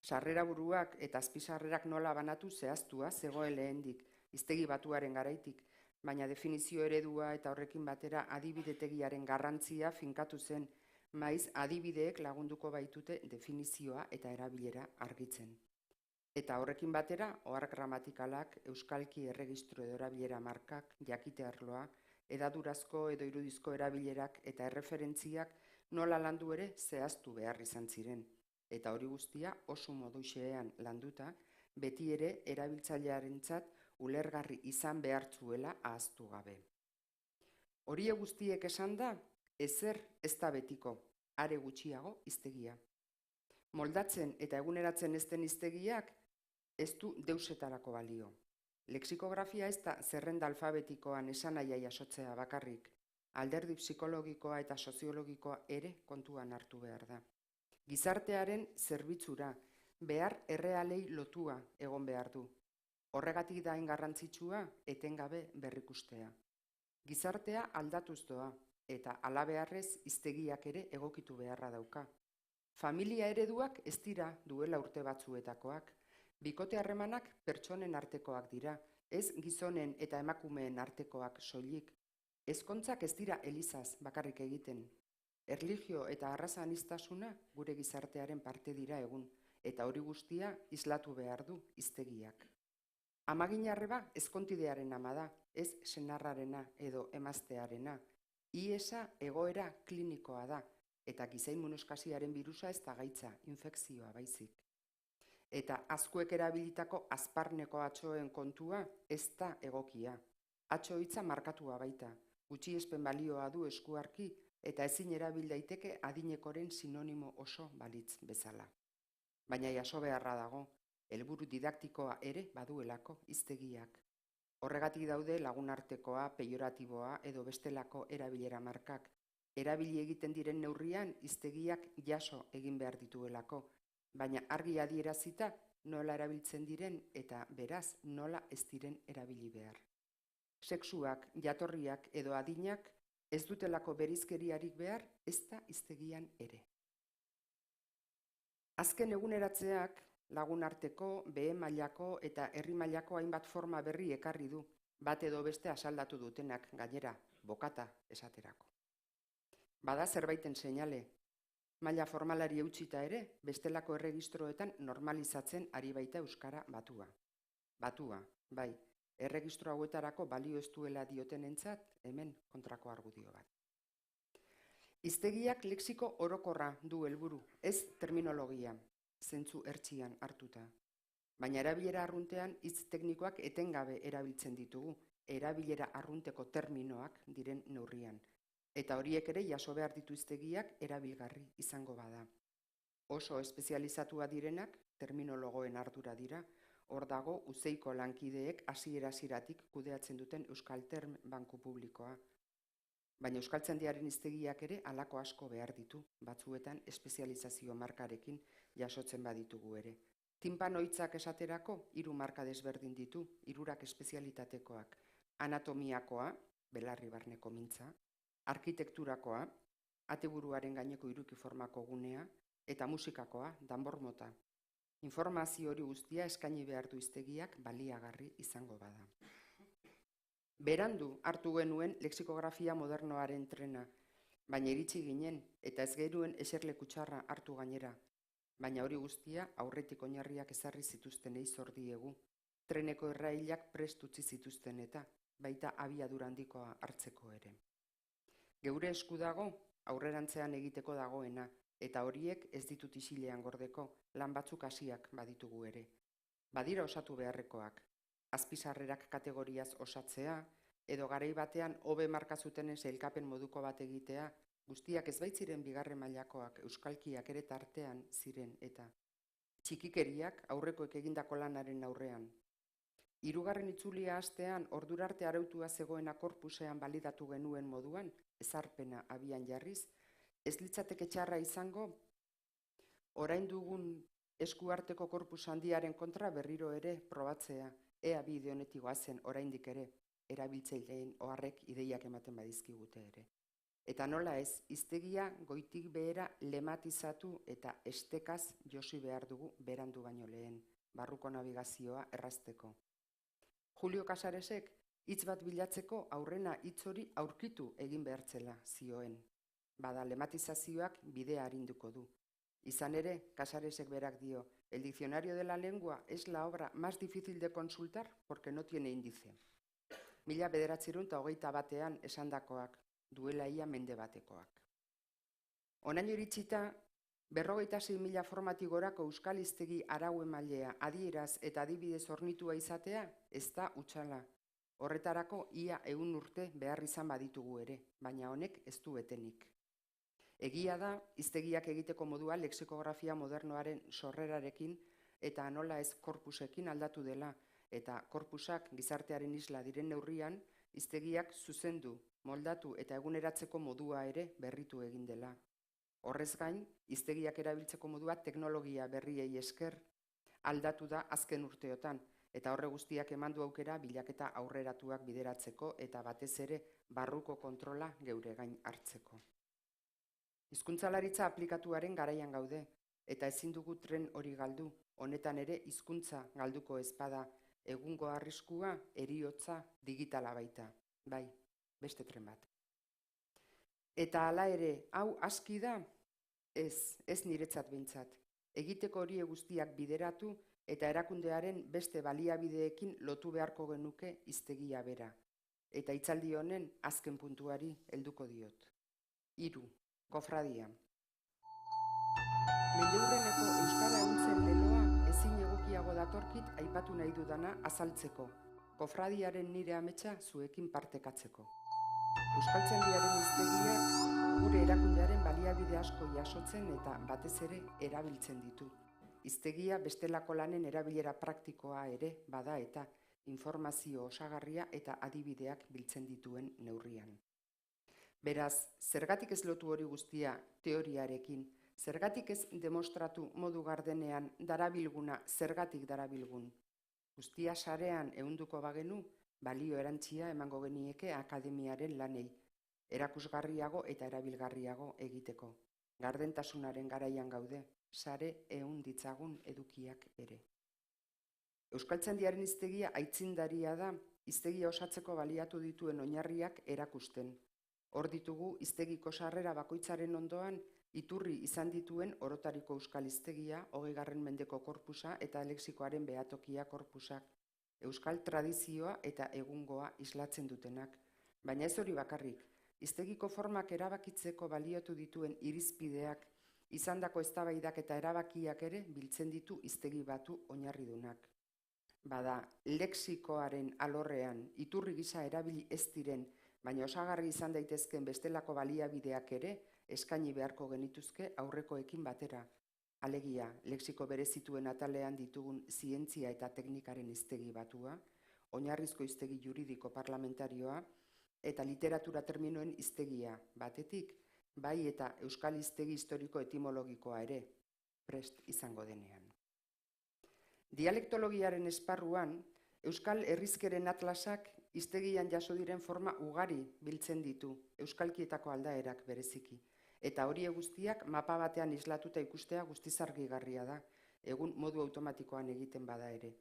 Sarreraburuak eta azpisarrerak nola banatu zehaztua zegoen lehendik, hiztegi batuaren garaitik, baina definizio eredua eta horrekin batera adibidetegiaren garrantzia finkatu zen, maiz adibideek lagunduko baitute definizioa eta erabilera argitzen. Eta horrekin batera, ohar gramatikalak, euskalki erregistro edo erabilera markak, jakite arloa, edadurazko edo irudizko erabilerak eta erreferentziak nola landu ere zehaztu behar izan ziren. Eta hori guztia oso modu xehean landuta, beti ere erabiltzailearentzat ulergarri izan behartzuela ahaztu gabe. Horiek guztiek esan da, ezer ez da betiko, are gutxiago hiztegia. Moldatzen eta eguneratzen ez den hiztegiak ez du deusetarako balio. Lexikografia ez da zerrenda alfabetikoan esanahia jasotzea bakarrik, alderdi psikologikoa eta soziologikoa ere kontuan hartu behar da. Gizartearen zerbitzura, behar errealei lotua egon behar du. Horregatik da hain garrantzitsua etengabe berrikustea. Gizartea aldatuz doa, eta halabeharrez hiztegiak ere egokitu beharra dauka. Familia ereduak ez dira duela urte batzuetakoak. Bikote harremanak pertsonen artekoak dira, ez gizonen eta emakumeen artekoak soilik. Ezkontzak ez dira elizaz bakarrik egiten. Erlijio eta arraza aniztasuna gure gizartearen parte dira egun, eta hori guztia islatu behar du hiztegiak. Amaginarreba ezkontidearen ama da, ez senarrarena edo emaztearena. IESa egoera klinikoa da, eta giza-immunoskasiaren birusa ez da gaitza, infekzioa baizik. Eta azkuek erabilitako azparneko atxoen kontua ez da egokia. Atxo hitza markatua baita, gutxiespen balioa du eskuarki, eta ezin erabil daiteke adinekoren sinonimo oso balitz bezala. Baina jaso beharra dago, helburu didaktikoa ere baduelako hiztegiak. Horregatik daude lagunartekoa, peioratiboa edo bestelako erabilera markak. Erabili egiten diren neurrian hiztegiak jaso egin behar dituelako, baina argi adierazita nola erabiltzen diren eta beraz nola ez diren erabili behar. Sexuak, jatorriak edo adinak ez dutelako berizkeriarik behar, ez da hiztegian ere. Azken eguneratzeak lagunarteko, behe mailako eta herri mailako hainbat forma berri ekarri du, bat edo beste asaldatu dutenak gainera, bokata esaterako. Bada zerbaiten seinale, maila formalari eutsita ere, bestelako erregistroetan normalizatzen ari baita euskara batua. Batua, bai, erregistro hauetarako balio ez duela diotenentzat, hemen kontrako argudio bat. Hiztegiak lexiko orokorra du helburu, ez terminologia, zentzu ertzian hartuta. Baina erabilera arruntean hitz teknikoak etengabe erabiltzen ditugu, erabilera arrunteko terminoak diren neurrian. Eta horiek ere jaso behar ditu hiztegiak erabilgarri izango bada. Oso espezializatua direnak terminologoen ardura dira, hor dago uzeiko lankideek hasiera-hasieratik kudeatzen duten Euskalterm banku publikoa. Baina Euskaltzaindiaren hiztegiak ere halako asko behar ditu, batzuetan espezializazio markarekin jasotzen baditugu ere. Tinpano hitzak esaterako 3 marka desberdin ditu, 3 espezialitatekoak. Anatomiakoa, belarri barneko mintza, arkitekturakoa, ateburuaren gaineko irukiformako gunea, eta musikakoa, danbor mota. Informazio hori guztia eskaini behar du hiztegiak baliagarri izango bada. Berandu hartu genuen lexikografia modernoaren trena, baina iritsi ginen eta ez genuen eserleku txarra hartu gainera. Baina hori guztia aurretik oinarriak ezarri zituztenei zor diegu. Treneko errailak prest utzi zituzten eta baita abiadura handikoa hartzeko ere. Geure esku dago aurrerantzean egiteko dagoena, eta horiek ez ditut isilean gordeko, lan batzuk hasiak baditugu ere. Badira osatu beharrekoak, azpizarrerak kategoriaz osatzea, edo garai batean hobe marka zuten sailkapen moduko bat egitea, guztiak ez baitziren bigarren mailakoak, euskalkiak ere tartean ziren eta txikikeriak aurrekoek egindako lanaren aurrean. 3. itzulia hastean ordura arte arautua zegoena korpusean balidatu genuen moduan, ezarpena abian jarriz, ez litzateke txarra izango, orain dugun eskuarteko korpus handiaren kontra berriro ere probatzea, ea bide honetik goazen oraindik ere, erabiltzaileen oharrek ideiak ematen badizkigute ere. Eta nola ez, hiztegia goitik behera lematizatu eta estekaz josi behar dugu berandu baino lehen, barruko nabigazioa errazteko. Julio Casaresek hitz bat bilatzeko aurrena hitz hori aurkitu egin behartzela zioen. Bada lematizazioak bidea arinduko du. Izan ere, Casaresek berak dio, el diccionario de la lengua es la obra más difícil de consultar porque no tiene índice. 1921 esandakoak, duela ia mende batekoak. Onaino iritsita, 56.000 formatik gorako euskal hiztegi arau emailea adieraz eta adibidez hornitua izatea, ez da hutsala. Horretarako ia 100 urte behar izan baditugu ere, baina honek ez du etenik. Egia da, hiztegiak egiteko modua lexikografia modernoaren sorrerarekin eta nola ez korpusekin aldatu dela, eta korpusak gizartearen isla diren neurrian, hiztegiak zuzendu, moldatu eta eguneratzeko modua ere berritu egin dela. Horrez gain, hiztegiak erabiltzeko modua teknologia berriei esker aldatu da azken urteotan, eta horre guztiak eman du aukera bilaketa aurreratuak bideratzeko eta batez ere barruko kontrola geure gain hartzeko. Hizkuntzalaritza aplikatuaren garaian gaude, eta ezin dugu tren hori galdu, honetan ere hizkuntza galduko ezpada, egungo arriskua, heriotza, digitala baita. Bai, beste tren bat. Eta hala ere, hau aski da? Ez niretzat behintzat. Egiteko hori guztiak bideratu eta erakundearen beste baliabideekin lotu beharko genuke hiztegia bera. Eta hitzaldi honen azken puntuari helduko diot. 3. Kofradia. Mendeurreneko euskara ehuntzen leloa ezin egokiago datorkit aipatu nahi dudana azaltzeko. Kofradiaren nire ametsa zuekin partekatzeko. Euskaltzaindiaren hiztegiak gure erakundearen baliabide asko jasotzen eta batez ere erabiltzen ditu. Hiztegia bestelako lanen erabilera praktikoa ere bada eta informazio osagarria eta adibideak biltzen dituen neurrian. Beraz, zergatik ez lotu hori guztia teoriarekin, zergatik ez demostratu modu gardenean darabilguna zergatik darabilgun. Guztia sarean ehunduko bagenu, balio erantzia emango genieke akademiaren lanei, erakusgarriago eta erabilgarriago egiteko. Gardentasunaren garaian gaude, sare ehun ditzagun edukiak ere. Euskaltzaindiaren hiztegia aitzindaria da, hiztegia osatzeko baliatu dituen oinarriak erakusten. Hor ditugu hiztegiko sarrera bakoitzaren ondoan iturri izan dituen orotariko euskal hiztegia, 20. mendeko korpusa eta lexikoaren behatokia korpusak, euskal tradizioa eta egungoa islatzen dutenak. Baina ez hori bakarrik, hiztegiko formak erabakitzeko baliotu dituen irizpideak, izandako eztabaidak eta erabakiak ere biltzen ditu hiztegi batu oinarridunak. Bada, lexikoaren alorrean iturri gisa erabili ez diren, baina osagarri izan daitezken bestelako baliabideak ere eskaini beharko genituzke aurrekoekin batera. Alegia, lexiko berezituen atalean ditugun zientzia eta teknikaren hiztegi batua, oinarrizko hiztegi juridiko parlamentarioa eta literatura terminoen hiztegia batetik, bai eta euskal hiztegi historiko etimologikoa ere, prest izango denean. Dialektologiaren esparruan, euskal herrizkeren atlasak hiztegian jaso diren forma ugari biltzen ditu, euskalkietako aldaerak bereziki. Eta horiek guztiak mapa batean islatuta ikustea guztiz argigarria da, egun modu automatikoan egiten bada ere.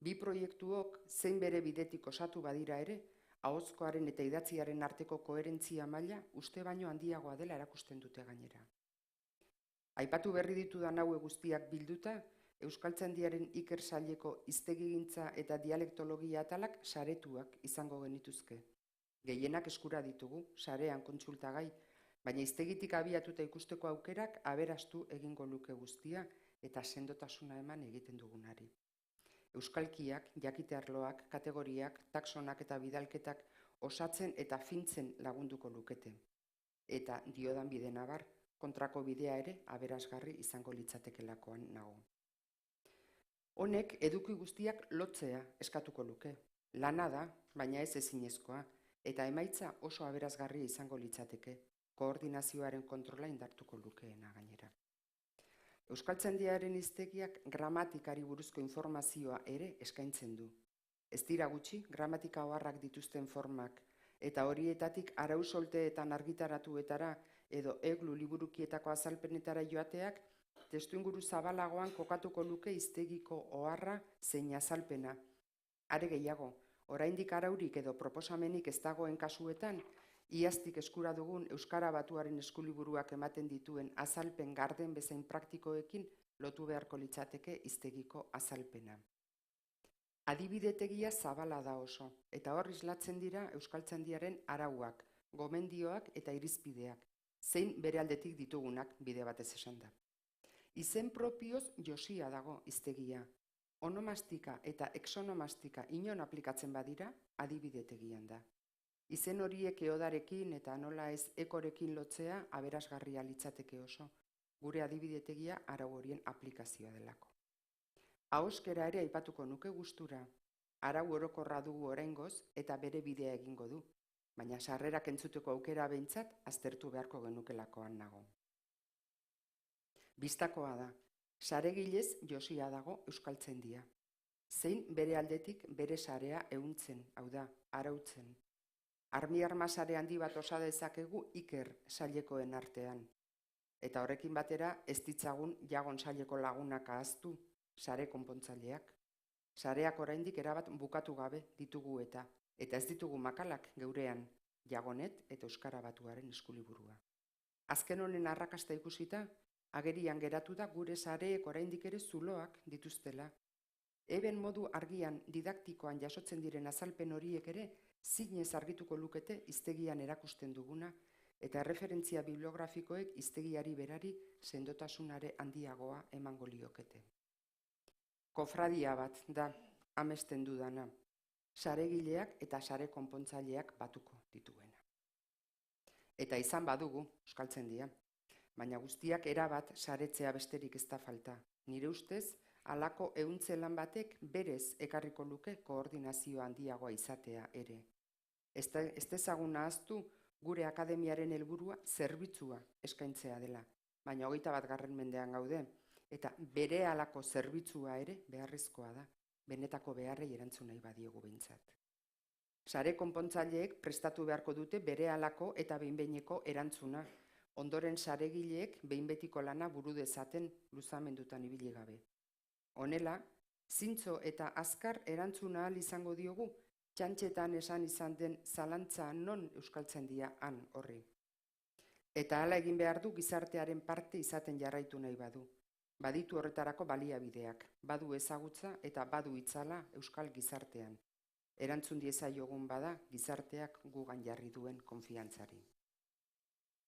Bi proiektuok zein bere bidetik osatu badira ere, ahozkoaren eta idatziaren arteko koherentzia maila uste baino handiagoa dela erakusten dute gainera. Aipatu berri ditudan haue guztiak bilduta, Euskaltzaindiaren Iker saileko hiztegigintza eta dialektologia atalak saretuak izango genituzke. Gehienak eskura ditugu, sarean kontsultagai, baina hiztegitik abiatuta ikusteko aukerak aberastu egingo luke guztia eta sendotasuna eman egiten dugunari. Euskalkiak, jakite arloak, kategoriak, taxonak eta bidalketak osatzen eta fintzen lagunduko lukete. Eta diodan bide nabar, kontrako bidea ere aberasgarri izango litzatekelakoan nago. Honek eduki guztiak lotzea eskatuko luke. Lana da, baina ez ezinezkoa, eta emaitza oso aberasgarri izango litzateke, koordinazioaren kontrola indartuko lukeena gainera. Euskaltzaindiaren hiztegiak gramatikari buruzko informazioa ere eskaintzen du. Ez dira gutxi gramatika oharrak dituzten formak, eta horietatik arau solteetan argitaratuetara edo eglu liburukietako azalpenetara joateak, testuinguru zabalagoan kokatuko luke hiztegiko oharra zein azalpena. Are gehiago, oraindik araurik edo proposamenik ez dagoen kasuetan, iaztik eskura dugun euskara batuaren eskuliburuak ematen dituen azalpen garden bezain praktikoekin lotu beharko litzateke hiztegiko azalpena. Adibidetegia zabala da oso, eta hor islatzen dira Euskaltzaindiaren arauak, gomendioak eta irizpideak, zein bere aldetik ditugunak bide batez esan da. Izen propioz josia dago hiztegia. Onomastika eta exonomastika inon aplikatzen badira, adibidetegian da. Izen horiek eodarekin eta nola ez ekorekin lotzea aberasgarria litzateke oso, gure adibidetegia arau horien aplikazioa delako. Ahoskera ere aipatuko nuke gustura, arau orokorra dugu oraingoz eta bere bidea egingo du, baina sarrerak entzuteko aukera behintzat aztertu beharko genukelakoan nago. Bistakoa da, saregilez josia dago Euskaltzaindia. Zein bere aldetik bere sarea ehuntzen, hau da, arautzen. Armi-arma sare handi bat osa dezakegu Iker sailekoen artean. Eta horrekin batera ez ditzagun Jagon saileko lagunak ahaztu, sare konpontzaileak. Sareak oraindik erabat bukatu gabe ditugu eta ez ditugu makalak geurean, Jagonet eta Euskara Batuaren eskuliburua. Azken honen arrakasta ikusita, agerian geratu da gure sareek oraindik ere zuloak dituztela. Eben modu argian didaktikoan jasotzen diren azalpen horiek ere zinez argituko lukete hiztegian erakusten duguna eta erreferentzia bibliografikoek hiztegiari berari sendotasunare handiagoa emango liokete. Kofradia bat da amesten dudana, saregileak eta sare konpontzaileak batuko dituena. Eta izan badugu, Euskaltzaindia, baina guztiak erabat saretzea besterik ez da falta. Nire ustez, halako ehuntze lan batek berez ekarriko luke koordinazio handiagoa izatea ere. Ez dezagun ahaztu gure akademiaren helburua zerbitzua eskaintzea dela, baina 21. mendean gaude, eta bere halako zerbitzua ere beharrezkoa da, benetako beharrei erantzun nahi badiegu behintzat. Sare konpontzaileek prestatu beharko dute bere halako eta behin-behineko erantzuna, ondoren saregileek behin betiko lana buru dezaten luzamendutan ibili gabe. Honela, zintzo eta azkar erantzuna ahal izango diogu txantxetan esan izan den zalantza non euskaltzaindia han horri. Eta hala egin behar du gizartearen parte izaten jarraitu nahi badu. Baditu horretarako baliabideak, badu ezagutza eta badu itzala euskal gizartean. Erantzun diezaiogun bada gizarteak gugan jarri duen konfiantzari.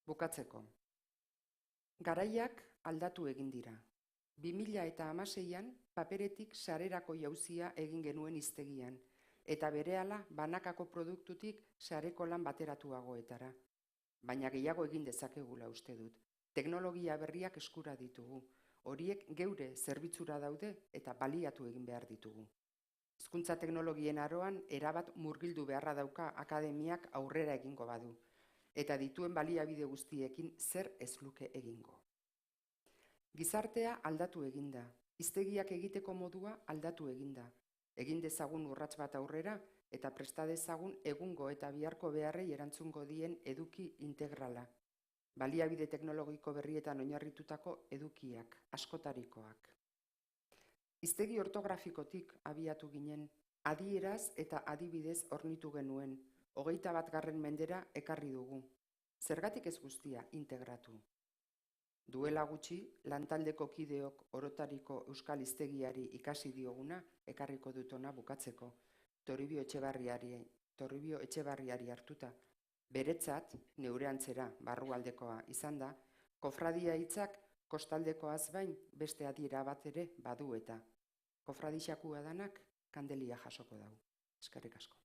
Bukatzeko. Garaiak aldatu egin dira. 2016an paperetik sarerako jauzia egin genuen hiztegian, eta berehala banakako produktutik sareko lan bateratuagoetara. Baina gehiago egin dezakegula uste dut. Teknologia berriak eskura ditugu. Horiek geure zerbitzura daude eta baliatu egin behar ditugu. Hizkuntza teknologien aroan erabat murgildu beharra dauka akademiak aurrera egingo badu, eta dituen baliabide guztiekin zer ez luke egingo. Gizartea aldatu eginda, hiztegiak egiteko modua aldatu eginda. Egin dezagun urrats bat aurrera eta presta dezagun egungo eta biharko beharrei erantzungo dien eduki integrala. Baliabide teknologiko berrietan oinarritutako edukiak, askotarikoak. Hiztegi ortografikotik abiatu ginen, adieraz eta adibidez hornitu genuen, 21. mendera ekarri dugu. Zergatik ez guztia integratu. Duela gutxi, lantaldeko kideok orotariko euskal hiztegiari ikasi dioguna ekarriko dutona bukatzeko, Toribio Etxebarriari hartuta. Beretzat, neure antzera barrualdekoa izan da, kofradia hitzak kostaldekoaz bain beste adiera bat ere badu eta. Kofradixakua danak kandelia jasoko dau. Eskerrik asko.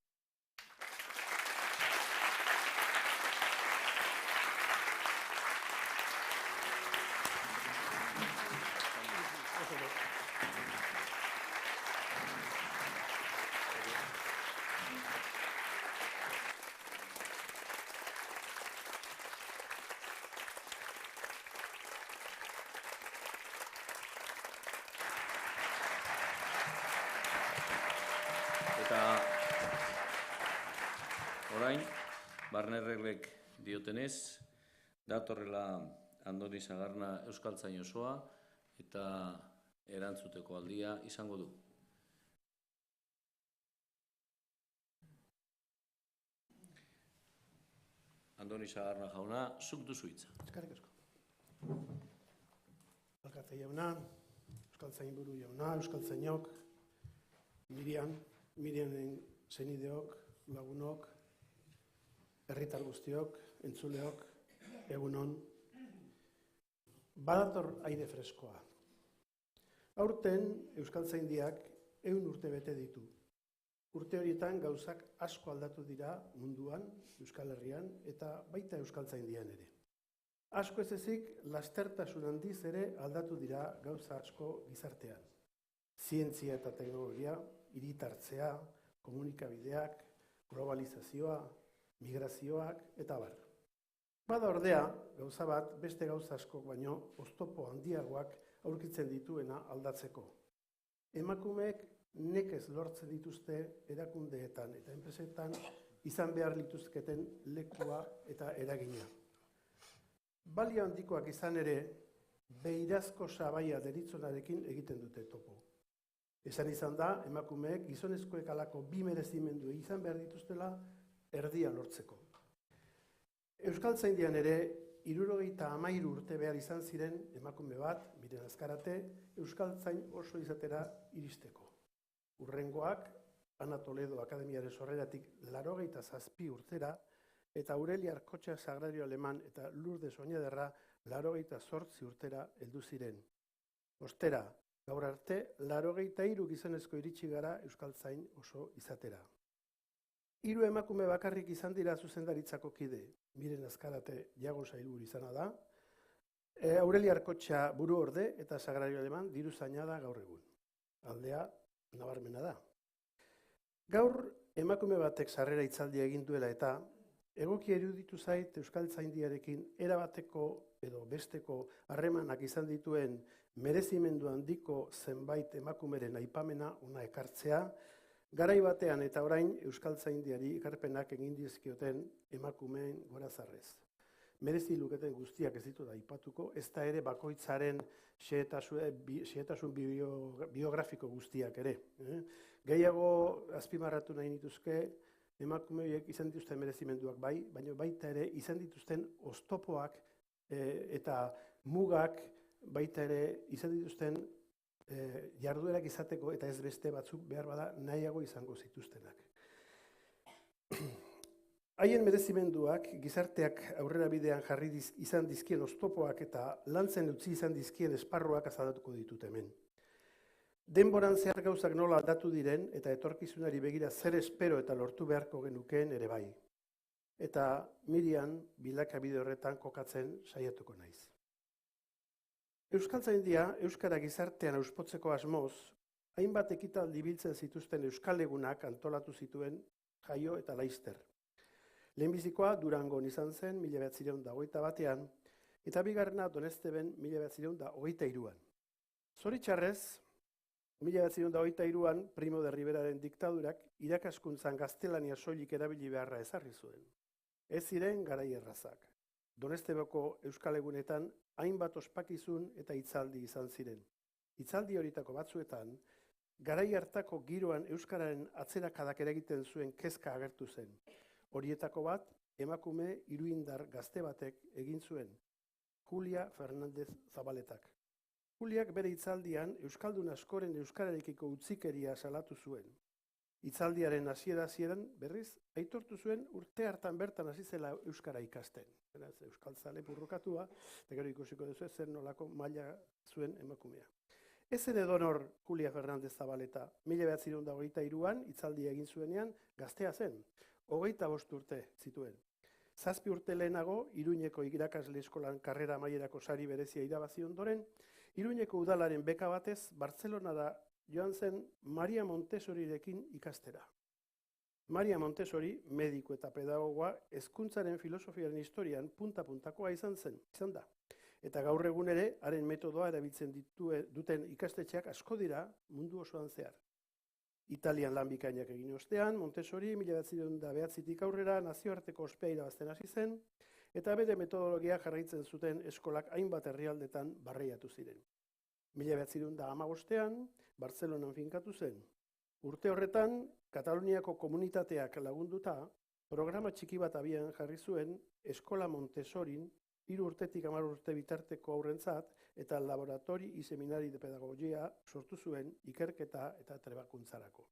Eta orain, barnerreglek diotenez, datorrela Andoni Sagarna euskaltzain osoa eta erantzuteko aldia izango du. Andoni Sagarna jauna, zuk duzu hitza. Eskerrik asko. Alkate jauna, euskaltzainburu jauna, euskaltzainok, Mirianen senideok, lagunok, herritar guztiok, entzuleok, egunon. Badator aire freskoa. Aurten euskaltzaindiak 100 urte bete ditu. Urte horietan gauzak asko aldatu dira munduan, Euskal Herrian, eta baita euskaltzaindian ere. Asko ez ezik, lastertasun handiz ere aldatu dira gauza asko gizartean. Zientzia eta teknologia, hiritartzea, komunikabideak, globalizazioa, migrazioak eta bar. Bada ordea, gauza bat, beste gauza askok baino oztopo handiagoak aurkitzen dituena aldatzeko. Emakumeek nekez lortzen dituzte erakundeetan eta enpresetan izan behar lituzketen lekua eta eragina. Balio handikoak izan ere, beirazko sabaia deritzonarekin egiten dute topo. Esan izan da, emakumeek gizonezkoek alako 2 merezimendu izan behar dituztela erdia lortzeko. Euskaltzaindian ere, 73 urte behar izan ziren emakume bat, Miren Azkarate, euskaltzain oso izatera iristeko. Hurrengoak, Ana Toledo Akademiaren sorreratik 87 urtera, eta Aurelia Arkotxa Sagrario Aleman eta Lourdes Oñederra 88 urtera heldu ziren. Ostera, gaur arte, 83 gizonezko iritsi gara euskaltzain oso izatera. 3 emakume bakarrik izan dira zuzendaritzako kide, Miren Azkarate Jagon sailburu izana da, Aurelia Arkotxa buruorde eta Sagrario Aleman diruzaina da gaur egun. Aldea nabarmena da. Gaur emakume batek sarrera hitzaldia egin duela eta egoki iruditu zait euskaltzaindiarekin erabateko edo besteko harremanak izan dituen merezimendu handiko zenbait emakumeren aipamena ona ekartzea, garai batean eta orain euskaltzaindiari ekarpenak egin dizkioten emakumeen gorazarrez. Merezi luketen guztiak ez ditu da aipatuko, ez da ere bakoitzaren xehetasun biografiko guztiak ere. Gehiago azpimarratu nahi nituzke, emakume horiek izan dituzten merezimenduak bai, baina baita ere izan dituzten oztopoak eta mugak baita ere izan dituzten jarduerak izateko eta ez beste batzuk behar bada nahiago izango zituztenak. Haien merezimenduak gizarteak aurrera bidean jarri izan dizkien oztopoak eta lantzen utzi izan dizkien esparruak azalatuko ditut hemen. Denboran zehar gauzak nola aldatu diren eta etorkizunari begira zer espero eta lortu beharko genukeen ere bai. Eta Miriam bilakabide horretan kokatzen saiatuko naiz. Euskaltzaindia euskara gizartean auspotzeko asmoz, hainbat ekitaldi biltzen zituzten euskal egunak antolatu zituen Jaio eta Laster. Lehenbizikoa Durangon izan zen 1921 eta bigarrena Donesteben 1923. Zoritxarrez, 1923an Primo de Riveraren diktadurak irakaskuntzan gaztelania soilik erabili beharra ezarri zuen. Ez ziren garai errazak. Donestebeko euskal egunetan hainbat ospakizun eta hitzaldi izan ziren. Hitzaldi horitako batzuetan, garai hartako giroan euskararen atzerakadak eragiten zuen kezka agertu zen. Horietako bat, emakume iruindar gazte batek egin zuen, Julia Fernández Zabaletak. Juliak bere hitzaldian euskaldun askoren euskararekiko utzikeria salatu zuen. Hitzaldiaren hasieran berriz aitortu zuen urte hartan bertan hasi zela euskara ikasten. Beraz, euskaltzale burrukatua, eta gero ikusiko duzu zer nolako maila zuen emakumea. Ez ere donor Julia Fernández Zabaleta, 1923an hitzaldia egin zuenean gaztea zen, 25 urte zituen. 7 urte lehenago, Iruñeko irakasle eskolan karrera amaierako sari berezia irabazi ondoren, Iruñeko udalaren beka batez, Bartzelonara joan zen Maria Montessorirekin ikastera. Maria Montessori, mediku eta pedagogoa, hezkuntzaren filosofiaren historian punta-puntakoa izan da. Eta gaur egun ere, haren metodoa erabiltzen duten ikastetxeak asko dira mundu osoan zehar. Italian lan bikainak egin ostean, Montessori 1909tik aurrera nazioarteko ospea irabazten hasi zen, eta bere metodologia jarraitzen zuten eskolak hainbat herrialdetan barreiatu ziren. 1915ean, Bartzelonan finkatu zen. Urte horretan, Kataluniako komunitateak lagunduta, programa txiki bat abian jarri zuen Eskola Montessorin 3 urtetik 10 urte bitarteko aurrentzat eta laboratori y seminari de pedagogia sortu zuen ikerketa eta trebakuntzarako.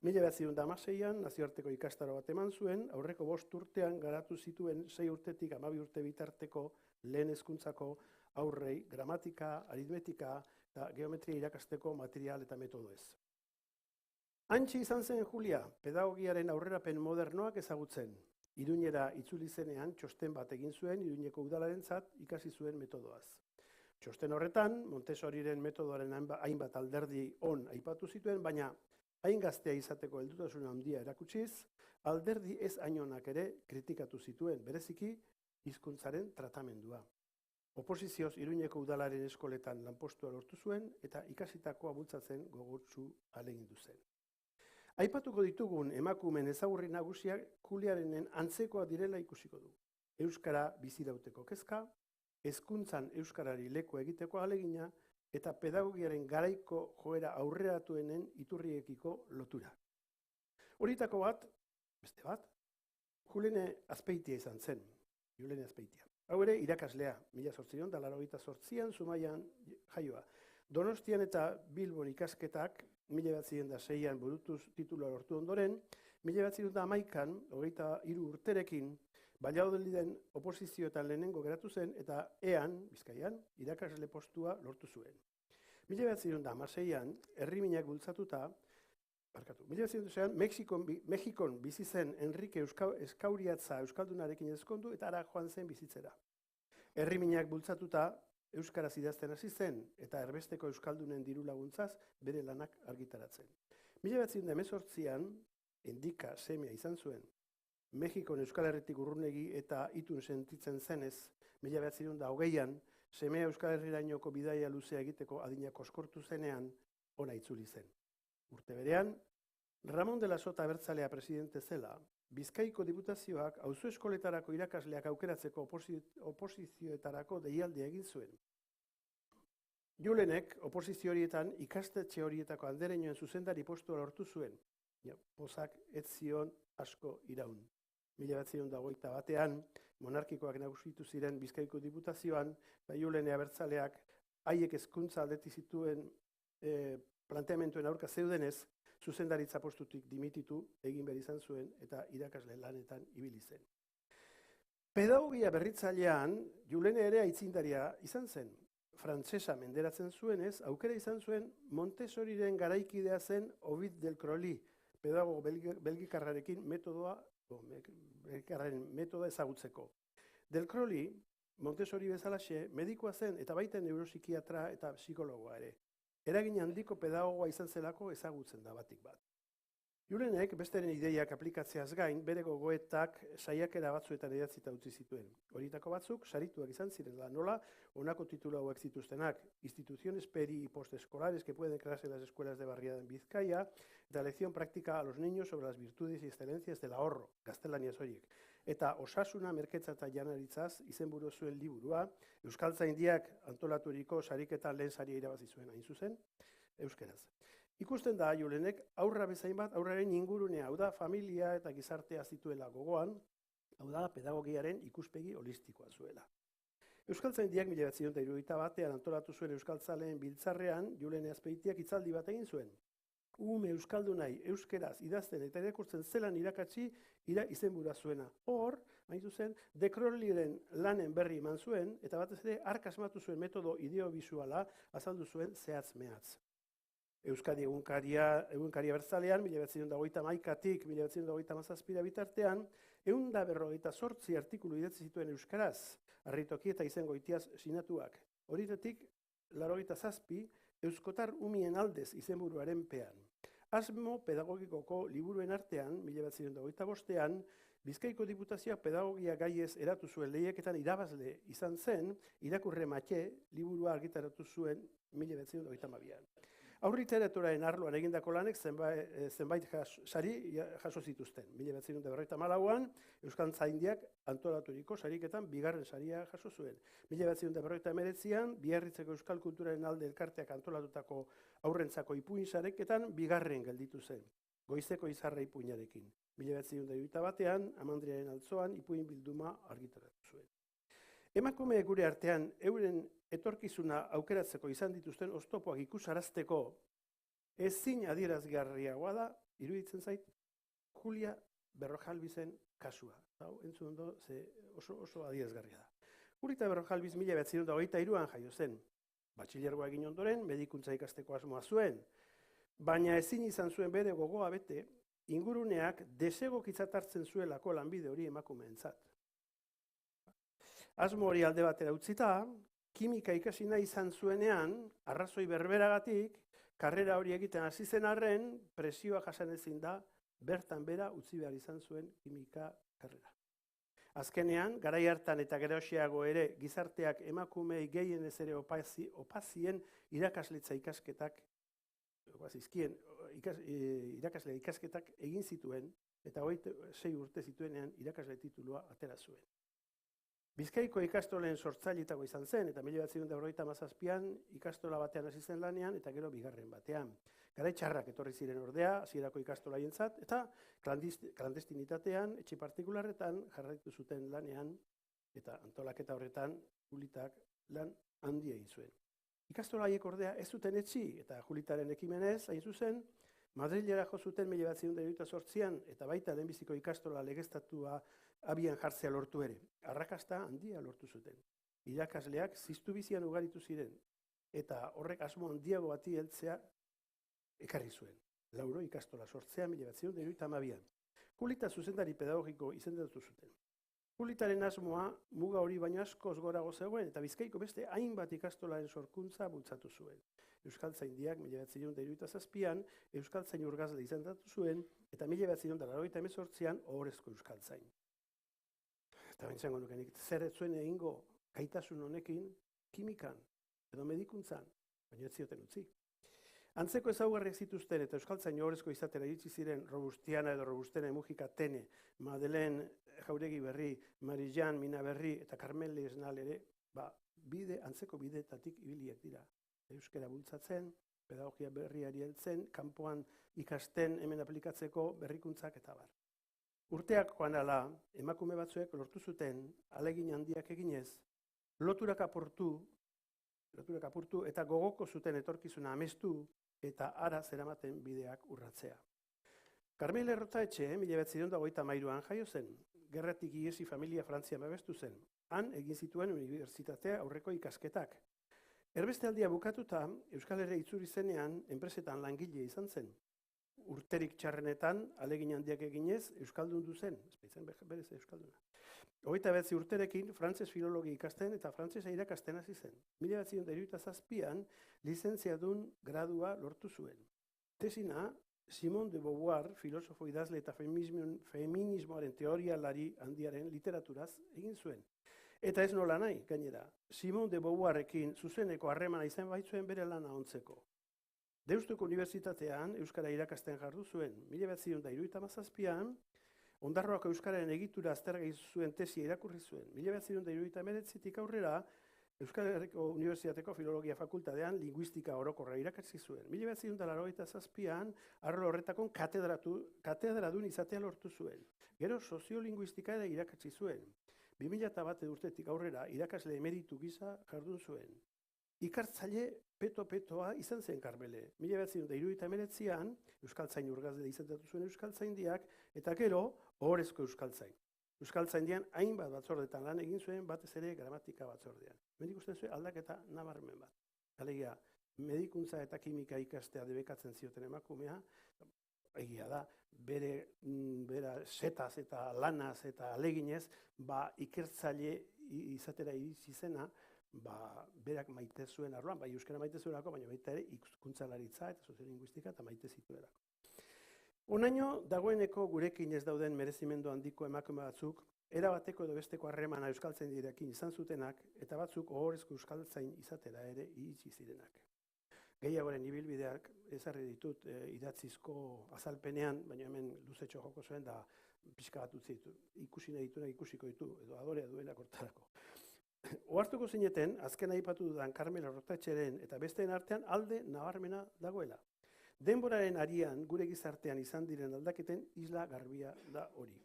1916an nazioarteko ikastaro bat eman zuen, aurreko 5 urtean garatu zituen 6 urtetik 12 urte bitarteko lehen hezkuntzako aurrei gramatika, aritmetika eta geometria irakasteko material eta metodoez. Hantxe izan zen Julia, pedagogiaren aurrerapen modernoak ezagutzen. Iruñera itzuli zenean txosten bat egin zuen Iruñeko udalarentzat ikasi zuen metodoaz. Txosten horretan, Montessoriren metodoaren hainbat alderdi on aipatu zituen, baina hain gaztea izateko heldutasun handia erakutsiz, alderdi ez hainonak ere kritikatu zituen, bereziki hizkuntzaren tratamendua. Oposizioz Iruñeko udalaren eskoletan lanpostua lortu zuen eta ikasitakoa bultzatzen gogotsu ahalegindu zen. Aipatuko ditugun emakumeen ezaugarri nagusiak Juliarenen antzekoa direla ikusiko du. Euskara bizirauteko kezka, hezkuntzan euskarari leku egiteko ahalegina eta pedagogiaren garaiko joera aurreratuenen iturriekiko lotura. Horietako bat, beste bat, Julene Azpeitia izan zen, Julene Azpeitia. Hau ere, irakaslea, 1888an Zumaian jaioa. Donostian eta Bilbon ikasketak 1906an burutuz titulua lortu ondoren, 1911an, 23 urterekin, Valladoliden oposizioetan lehenengo geratu zen eta Ean, Bizkaian, irakasle postua lortu zuen. 1916an, herriminak bultzatuta, 1916an, Mexikon bizi zen Enrique Eskauriatza euskaldunarekin ezkondu eta ara joan zen bizitzera. Herriminak bultzatuta, euskaraz idazten hasi zen eta erbesteko euskaldunen diru laguntzaz bere lanak argitaratzen. 1918an, Endika semea izan zuen. Mexikon Euskal Herritik urrunegi eta itun sentitzen zenez, 1920an, semea Euskal Herrirainoko bidaia luzea egiteko adina koskortu zenean, ona itzuli zen. Urte berean, Ramon de la Sota abertzalea presidente zela, Bizkaiko diputazioak auzo eskoletarako irakasleak aukeratzeko oposizioetarako deialdia egin zuen. Julenek oposizio horietan ikastetxe horietako andereñoen zuzendari postua lortu zuen. Pozak ez zion asko iraun. 1921 monarkikoak nagusitu ziren Bizkaiko diputazioan, Julene abertzaleak haiek hezkuntza aldetik zituen planteamentuen aurka zeudenez, zuzendaritza postutik dimititu egin behar izan zuen eta irakasle lanetan ibili zen. Pedagogia berritzailean, Julene ere aitzindaria izan zen. Frantsesa menderatzen zuenez, aukera izan zuen Montessoriren garaikidea zen Ovid del Crolly, pedagogo belgikarrarekin metodoa ezagutzeko. Del Crolly, Montessori bezalaxe, medikoa zen eta baita neuropsikiatra eta psikologoa ere. Eragin handiko pedagogoa izan zelako ezagutzen da batik bat. Julenek besteren ideiak aplikatzeaz gain, bere gogoetak saiakera batzuetan idatzita utzi zituen. Horietako batzuk sarituak izan zirela, nola honako titulu hauek zituztenak: Instituciones peri y postescolares que pueden crearse en las escuelas de Barriada en Bizkaia, eta lección práctica a los niños sobre las virtudes y excelencias del ahorro, gaztelaniaz horiek. Eta osasuna, merketza eta janaritzaz izenburu zuen liburua, Euskaltzaindiak antolaturiko sariketan lehen saria irabazi zuen hain zuzen, euskeraz. Ikusten da Julenek aurra bezain bat, aurraren ingurunea, hau da familia eta gizartea zituela gogoan, hau da pedagogiaren ikuspegi holistikoa zuela. Euskaltzaindiak 1971 antolatu zuen Euskaltzaleen biltzarrean, Julene Azpeitiak hitzaldi bat egin zuen. Ume euskaldunai euskeraz idazten eta irakurtzen zelan irakatsi izenbura zuena. Hor, hain zuzen, De Crollyren lanen berri eman zuen, eta batez ere hark asmatu zuen metodo ideobisuala azaldu zuen zehatz-mehatz. Euskadi egunkaria bertzalean, 1921-tik 1927 bitartean, 158 artikulu idatzi zituen euskaraz, Harritoki eta Izengoitiaz sinatuak. Horietatik, 87 euskotar umien aldez izenburuaren pean. Asmo pedagogikoko liburuen artean, 1925an, Bizkaiko diputazioak pedagogia gaiez eratu zuen lehiaketan irabazle izan zen, Irakurre Matxe liburua argitaratu zuen 1932an. Aurriteratuaren arloan egindako lanek zenbait sari jaso zituzten. 1954an Euskaltzaindiak antolaturiko sariketan bigarren saria jaso zuen. 1959an Biarritzeko Euskal Kulturaren alde elkarteak antolatutako aurrentzako ipuin sareketan bigarren gelditu zen, Goizeko izarra ipuinarekin. 1921an Amandriaren altzoan ipuin bilduma argitaratu zuen. Emakume gure artean euren etorkizuna aukeratzeko izan dituzten oztopoak ikusarazteko ezin adierazgarriagoa da, iruditzen zait, Julia Berrojalbizen kasua. Hau, entzun ondo, oso adierazgarria da. Julia Berrojalbiz 1923an jaio zen. Batxilergoa egin ondoren, medikuntza ikasteko asmoa zuen, baina ezin izan zuen bere gogoa bete, inguruneak desegokitzat hartzen zuelako lanbide hori emakumeentzat. Asmo hori alde batera utzita, kimika ikasi nahi izan zuenean, arrazoi berberagatik, karrera hori egiten hasi zen arren, presioa jasan ezin da, bertan bera utzi behar izan zuen kimika karrera. Azkenean, garai hartan eta geroxeago ere, gizarteak emakumei gehienez ere opazien irakasletza ikasketak, irakasle ikasketak egin zituen, eta 6 urte zituenean irakasle titulua atera zuen. Bizkaiko ikastolen sortzaileetako izan zen, eta 1957an ikastola batean hasi zen lanean, eta gero bigarren batean. Garai txarrak etorri ziren ordea, hasierako ikastolaientzat, eta klandestinitatean, etxe partikularretan jarraitu zuten lanean, eta antolaketa horretan Julitak lan handia egin zuen. Ikastolaiek ordea ez zuten etxi, eta Julitaren ekimenez, hain zuzen, Madrilera jo zuten 1928an, eta baita lehenbiziko ikastola legeztatua abian jartzea lortu ere. Arrakasta handia lortu zuten. Irakasleak ziztu bizian ugaritu ziren, eta horrek asmo handiago bati heltzea ekarri zuen. Lauro ikastola sortzea 1932an. Julita zuzendari pedagogiko izendatu zuten. Julitaren asmoa muga hori baino askoz gorago zegoen, eta Bizkaiko beste hainbat ikastolaren sorkuntza bultzatu zuen. Euskaltzaindiak 1937an Euskaltzain urgazle izendatu zuen, eta 1988an ohorezko Euskaltzain. Eta bentsango nukenik, zer ez zuen egingo gaitasun honekin kimikan edo medikuntzan, baina ez zioten utzi. Antzeko ezaugarriak zituzten eta Euskaltzain ohorezko izatera iritsi ziren Robustiana edo Robustena Mujika Tene, Madelen Jauregi Berri, Marijan Mina Berri eta Carmen Lesnal ere, antzeko bideetatik ibiliak dira. euskara bultzatzen, pedagogia berriari heltzen, kanpoan ikasten hemen aplikatzeko berrikuntzak eta bar. Urteak joan ala, emakume batzuek lortu zuten, ahalegin handiak eginez, loturak apurtu eta gogoko zuten etorkizuna amestu eta ara zeramaten bideak urratzea. Karmel Errotaetxe, 1953an jaio zen, gerratik ihesi familia Frantzian babestu zen. Han egin zituen unibertsitatea aurreko ikasketak. Erbestealdia bukatuta, Euskal Herria itzuli zenean, enpresetan langile izan zen. Urterik txarrenetan, ahalegin handiak eginez, euskaldundu zen, ezbaitzen berez euskalduna. 29 urterekin, frantzes filologia ikasten eta frantzesa irakasten hasi zen. 1967an, lizentziadun gradua lortu zuen. Tesina, Simone de Beauvoir, filosofo idazle eta feminismoaren teorialari handiaren literaturaz egin zuen. Eta ez nola nahi, gainera, Simone de Beauvoirekin zuzeneko harremana izan baitzuen bere lana ontzeko. Deustuko Unibertsitatean euskara irakasten jardu zuen. 1977an, Ondarroako euskararen egitura aztergai zuen tesia irakurri zuen. 1979tik aurrera, Euskal Herriko Unibertsitateko Filologia Fakultatean linguistika orokorra irakatsi zuen. 1987an, arlo horretakon katedradun izatea lortu zuen. Gero soziolinguistika ere irakatsi zuen. 2001 urtetik aurrera irakasle emeritu gisa jardun zuen. Ikartzaile peto-petoa izan zen Karmele. 1979an euskaltzain urgazle izatatu zuen euskaltzaindiak eta gero ohorezko euskaltzain. Euskaltzaindian hainbat batzordetan lan egin zuen, batez ere gramatika batzordean. Hemen ikusten zuen aldaketa nabarmen bat. Alegia, medikuntza eta kimika ikastea debekatzen zioten emakumea, egia da, bera setaz eta lanaz eta aleginez, ikertzaile izatera iritsi zena, berak maite zuen arloan, euskara maite zuenako, baina baita ere hizkuntzalaritza eta soziolinguistika eta maite zituelako. Honaino, dagoeneko gurekin ez dauden merezimendu handiko emakume batzuk, erabateko edo besteko harremana euskaltzaindirekin izan zutenak, eta batzuk ohorezko euskaltzain izatera ere iritsi zirenak. Gehiagoren ibilbideak ezarri ditut idatzizko azalpenean, baina hemen luzetxo joko zuen da pixka bat utzi ditu. Ikusi nahi ditunak ikusiko ditu, edo adorea duena kortarako. Ohartuko zineten, azken aipatu dudan Karmel Errotaetxeren eta besteen artean alde nabarmena dagoela. Denboraren arian gure gizartean izan diren aldaketen isla garbia da hori.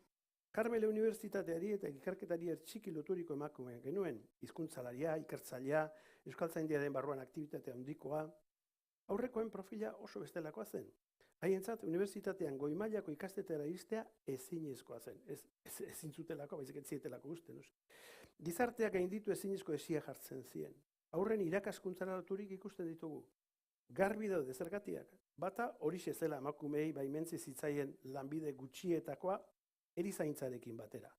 Karmele Unibertsitateari eta ikerketari txiki loturiko emakume genuen, hizkuntzalaria, ikertzailea, euskaltzaindiaren barruan aktibitate handikoa, aurrekoen profila oso bestelakoa zen. Haientzat, unibertsitatean goi mailako ikastetara iristea ezinezkoa zen. Ezin zutelako, baizik ez zietelako uste. Gizarteak gainditu ezinezko esia jartzen zien. Aurren irakaskuntzara loturik ikusten ditugu. Garbi daude zergatiak. Bata horixe zela emakumeei baimentzi zitzaien lanbide gutxietakoa erizaintzarekin batera.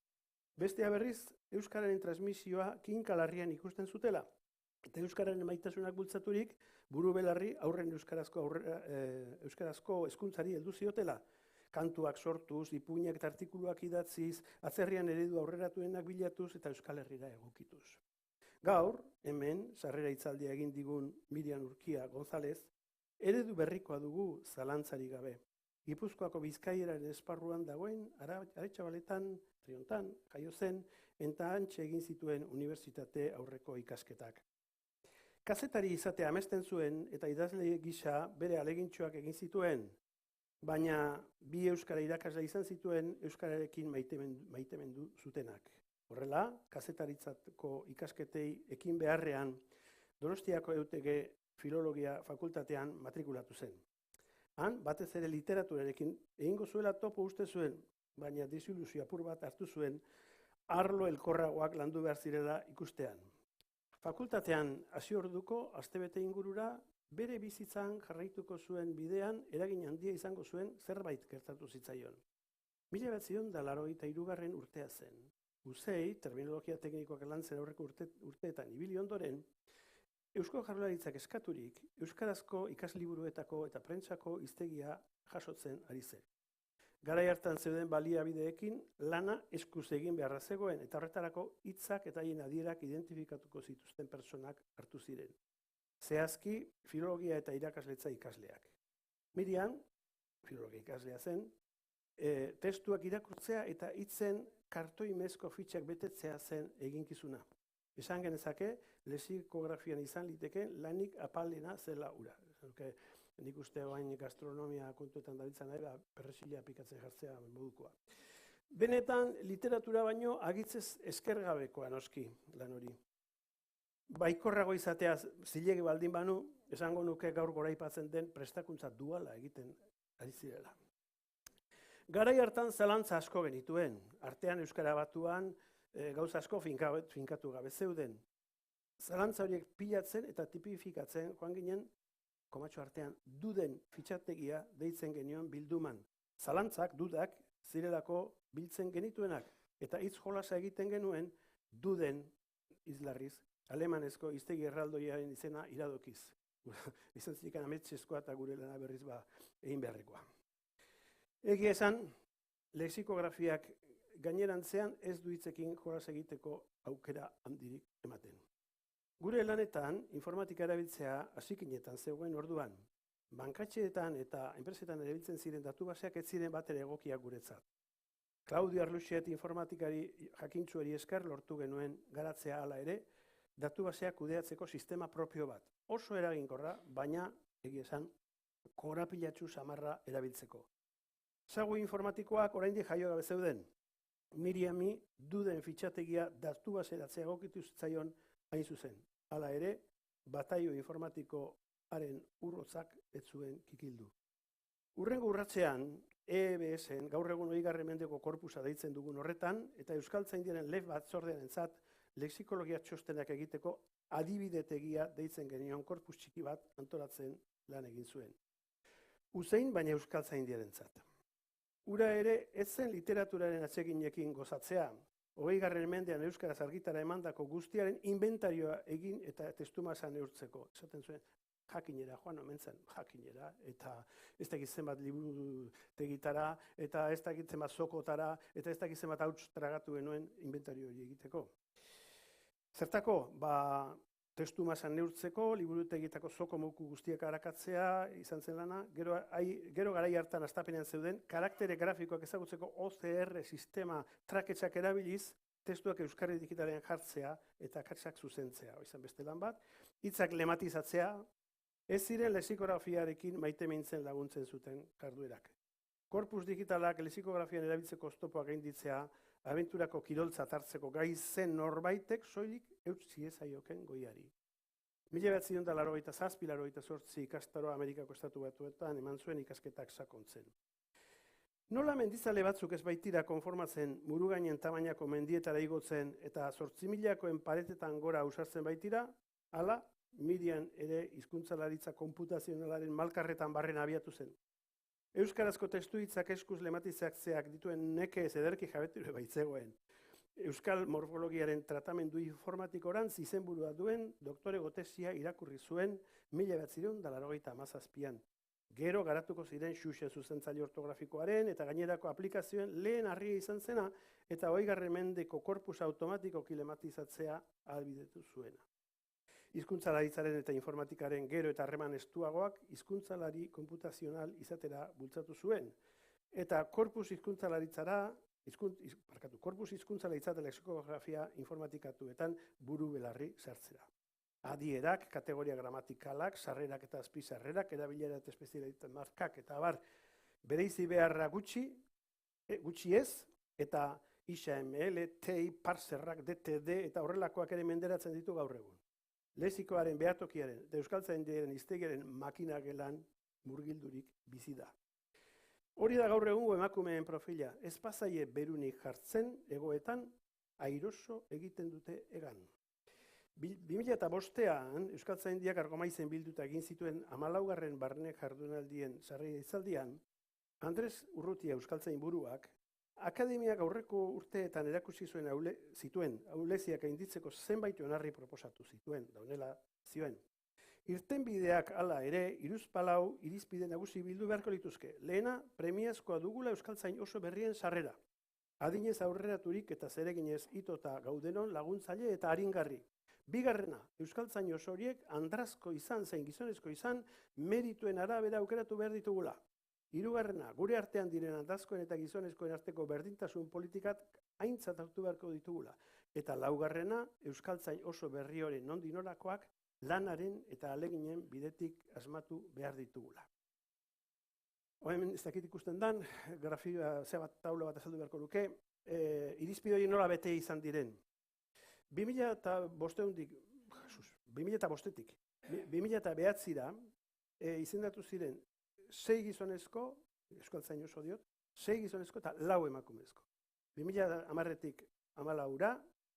Bestea berriz, euskararen transmisioa kinkalarrian ikusten zutela. Eta euskararen maitasunak bultzaturik, buru belarri aurren euskarazko hezkuntzari heldu ziotela. Kantuak sortuz, ipuinak eta artikuluak idatziz, atzerrian eredu aurreratuenak bilatuz eta Euskal Herrira egokituz. Gaur, hemen, sarrera hitzaldia egin digun Mirian Urkia González, eredu berrikoa dugu zalantzari gabe. Gipuzkoako Bizkaieraren esparruan dagoen, Aretxabaletan, Triontan, jaio zen, eta hantxe egin zituen unibertsitate aurreko ikasketak. Kazetari izatea amesten zuen eta idazle gisa bere alegintxoak egin zituen, baina bi euskara irakasle izan zituen euskararekin maitemendu zutenak. Horrela, kazetaritzako ikasketei ekin beharrean, Donostiako EUTG Filologia Fakultatean matrikulatu zen. Han, batez ere literaturarekin egingo zuela topo uste zuen, baina desilusio apur bat hartu zuen, arlo elkorragoak landu behar zirela ikustean. Fakultatean hasi orduko, astebete ingurura, bere bizitzan jarraituko zuen bidean eragin handia izango zuen zerbait gertatu zitzaion. 1983 urtea zen. Uzei, terminologia teknikoak lantzen aurreko urteetan ibili ondoren, Eusko Jaurlaritzak eskaturik euskarazko ikasliburuetako eta prentsako hiztegia jasotzen ari zen. Garai hartan zeuden baliabideekin lana eskuz egin beharra zegoen eta horretarako hitzak eta haien adierak identifikatuko zituzten pertsonak hartu ziren. Zehazki, filologia eta irakasletza ikasleak. Mirian, filologia ikaslea zen, testuak irakurtzea eta hitzen kartoimezko fitxak betetzea zen eginkizuna. Esan genezake, lexikografian izan liteke lanik apalena zela ura. Nik uste oain gastronomia kontuetan dabiltzan nahi, perresila pikatzen jartzea modukoa. Benetan, literatura baino agitzez eskergabekoa noski lan hori. Baikorrago izatea zilegi baldin banu, esango nuke gaur goraipatzen den prestakuntza duala egiten ari zirela. Garai hartan zalantza asko genituen, artean Euskara Batuan gauza asko finkatu gabe zeuden. Zalantza horiek pilatzen eta tipifikatzen joan ginen, komatxo artean, duden fitxategia deitzen genion bilduman. Zalantzak, dudak, zirelako biltzen genituenak, eta hitz jolasa egiten genuen duden izlarriz, alemanezko hiztegi erraldoiaren izena iradokiz. Izan zikan ametxezkoa eta gure lana berriz egin beharrekoa. Egia esan, lexikografiak gainerantzean ez du hitzekin jolas egiteko aukera handirik ematen. Gure lanetan, informatika erabiltzea hasikinetan zegoen orduan. Bankatxeetan eta enpresetan erabiltzen ziren datu baseak ez ziren batere egokiak guretzat. Claudio Arluxet informatikari jakintsuari esker lortu genuen garatzea hala ere, datu baseak kudeatzeko sistema propio bat. Oso eraginkorra, baina, egia esan, korapilatsu samarra erabiltzeko. Zagu informatikoak oraindik jaio gabe zeuden. Miriami duden fitxategia datu baseratzea egokitu zitzaion hain zuzen. Hala ere, bataio informatikoaren urrotzak ez zuen kikildu. Hurrengo urratzean, EBS-en gaur egun 20. mendeko korpusa deitzen dugun horretan, eta Euskaltzaindiaren lef batzordearentzat lexikologia txostenak egiteko adibidetegia deitzen genion korpus txiki bat antolatzen lan egin zuen. Uzein, baina Euskaltzaindiarentzat. Ura ere, ez zen literaturaren atseginekin gozatzea, 20. mendean euskaraz argitara emandako guztiaren inventarioa egin eta testumasa neurtzeko. Esaten zuen, jakinera, joan omen zen, jakinera, eta ez dakit zenbat liburutegitara, eta ez dakit zenbat sokotara, eta ez dakit zenbat hauts tragatu genuen inventario hori egiteko. Zertako, testumasan neurtzeko, liburutegitako soko moku guztiak arakatzea izan zen lana, gero garai hartan astapenean zeuden, karaktere grafikoak ezagutzeko OCR sistema traketxak erabiliz, testuak euskarri digitalean jartzea eta akatsak zuzentzea, izan beste lan bat, hitzak lematizatzea, ez ziren lexikografiarekin maite mintzen laguntzen zuten jarduerak. Korpus digitalak lexikografian erabiltzeko oztopoak gainditzea, abenturako kiroltzat hartzeko gai zen norbaitek soilik eutsi ezaioken goiari. 1987-88 ikastaro Amerikako Estatu Batuetan eman zuen ikasketak sakontzen. Nola mendizale batzuk ez baitira konformatzen murugainen tamainako mendietara igotzen eta 8.000koen paretetan gora ausartzen baitira, hala Mirian ere hizkuntzalaritza konputazionalaren malkarretan barren abiatu zen. Euskarazko testu hitzak eskuz lematizatzeak dituen nekez ederki jabeture baitzegoen. Euskal morfologiaren tratamendu informatikorantz izenburua duen doktorego tesia irakurri zuen 1987an. Gero garatuko ziren Xuxe zuzentzaile ortografikoaren eta gainerako aplikazioen lehen harria izan zena eta 20. mendeko korpus automatikoki lematizatzea ahalbidetu zuena. Hizkuntzalaritzaren eta informatikaren gero eta harreman estuagoak hizkuntzalari konputazional izatera bultzatu zuen. Eta korpus hizkuntzalaritzara eta lexikografia informatikatuetan buru belarri sartzera. Adierak, kategoria gramatikalak, sarrerak eta azpizarrerak, erabilera eta espezialitate markak eta abar bereizi beharra gutxi ez, eta XML, TEI, parserrak, DTD eta horrelakoak ere menderatzen ditu gaur egun. Lexikoaren behatokiaren eta Euskaltzaindiaren hiztegiaren makinagelan murgildurik bizi da. Hori da gaur egungo emakumeen profila, ez pasaie berunik jartzen egoetan airoso egiten dute egan. 2005an Euskaltzaindiak Argomaizen bilduta egin zituen 14. barne jardunaldien sarri izaldian, Andres Urrutia Euskaltzain buruak akademiak aurreko urteetan erakusi zituen ahuleziak gainditzeko zenbait onarri proposatu zituen, daunela zioen. Irtenbideak hala ere, 34 irizpide nagusi bildu beharko lituzke. Lehena, premiazkoa dugula Euskaltzain oso berrien sarrera. Adinez aurreraturik eta zereginez itota gaudenon laguntzaile eta aringarri. Bigarrena, Euskaltzain oso horiek andrazko izan zein gizonezko izan merituen arabera aukeratu behar ditugula. Hirugarrena, gure artean diren andrazkoen eta gizonezkoen arteko berdintasun politikat aintzat hartu beharko ditugula. Eta laugarrena, euskaltzain oso berri hori nondik norakoak lanaren eta ahaleginen bidetik asmatu behar ditugula. Hemen ez dakit ikusten dan, grafia bat taula bat azaldu beharko luke, irizpide hori nola bete izan diren. 2005-tik, 2009-ra izendatu ziren 6 gizonezko, euskaltzain oso diot, 6 gizonezko eta 4 emakumezko. 2010-tik 14-ra,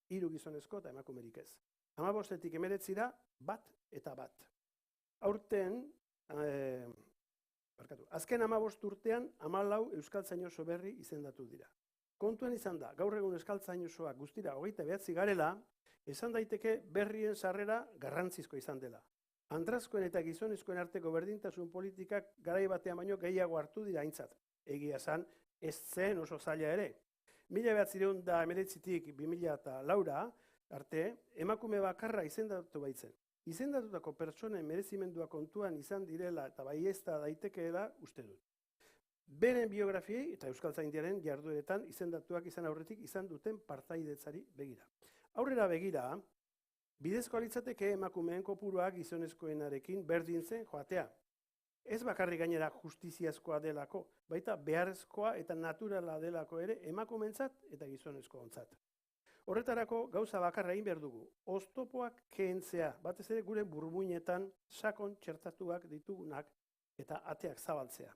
3 gizonezko eta emakumerik ez. 15-tik 19-ra, 1 eta 1. Aurten, azken 15 urtean 14 euskaltzain oso berri izendatu dira. Kontuan izan da, gaur egun euskaltzain osoak guztira 29 garela, esan daiteke berrien sarrera garrantzizko izan dela. Andrazkoen eta gizonezkoen arteko berdintasun politikak garai batean baino gehiago hartu dira aintzat. Egia esan, ez zen oso zaila ere. 1919-tik 2004-ra arte, emakume bakarra izendatu baitzen. Izendatutako pertsonen merezimendua kontuan izan direla eta baiezta daitekeela uste dut. Beren biografiei eta euskaltzaindiaren jardueretan izendatuak izan aurretik izan duten partaidetzari begira. Aurrera begira, bidezkoa litzateke emakumeen kopuruak gizonezkoenarekin berdin zen joatea. Ez bakarrik gainera justiziazkoa delako, baita beharrezkoa eta naturala delako ere emakumeentzat eta gizonezkoontzat. Horretarako gauza bakarra egin behar dugu, oztopoak kentzea, batez ere gure burmuinetan sakon txertatuak ditugunak eta ateak zabaltzea.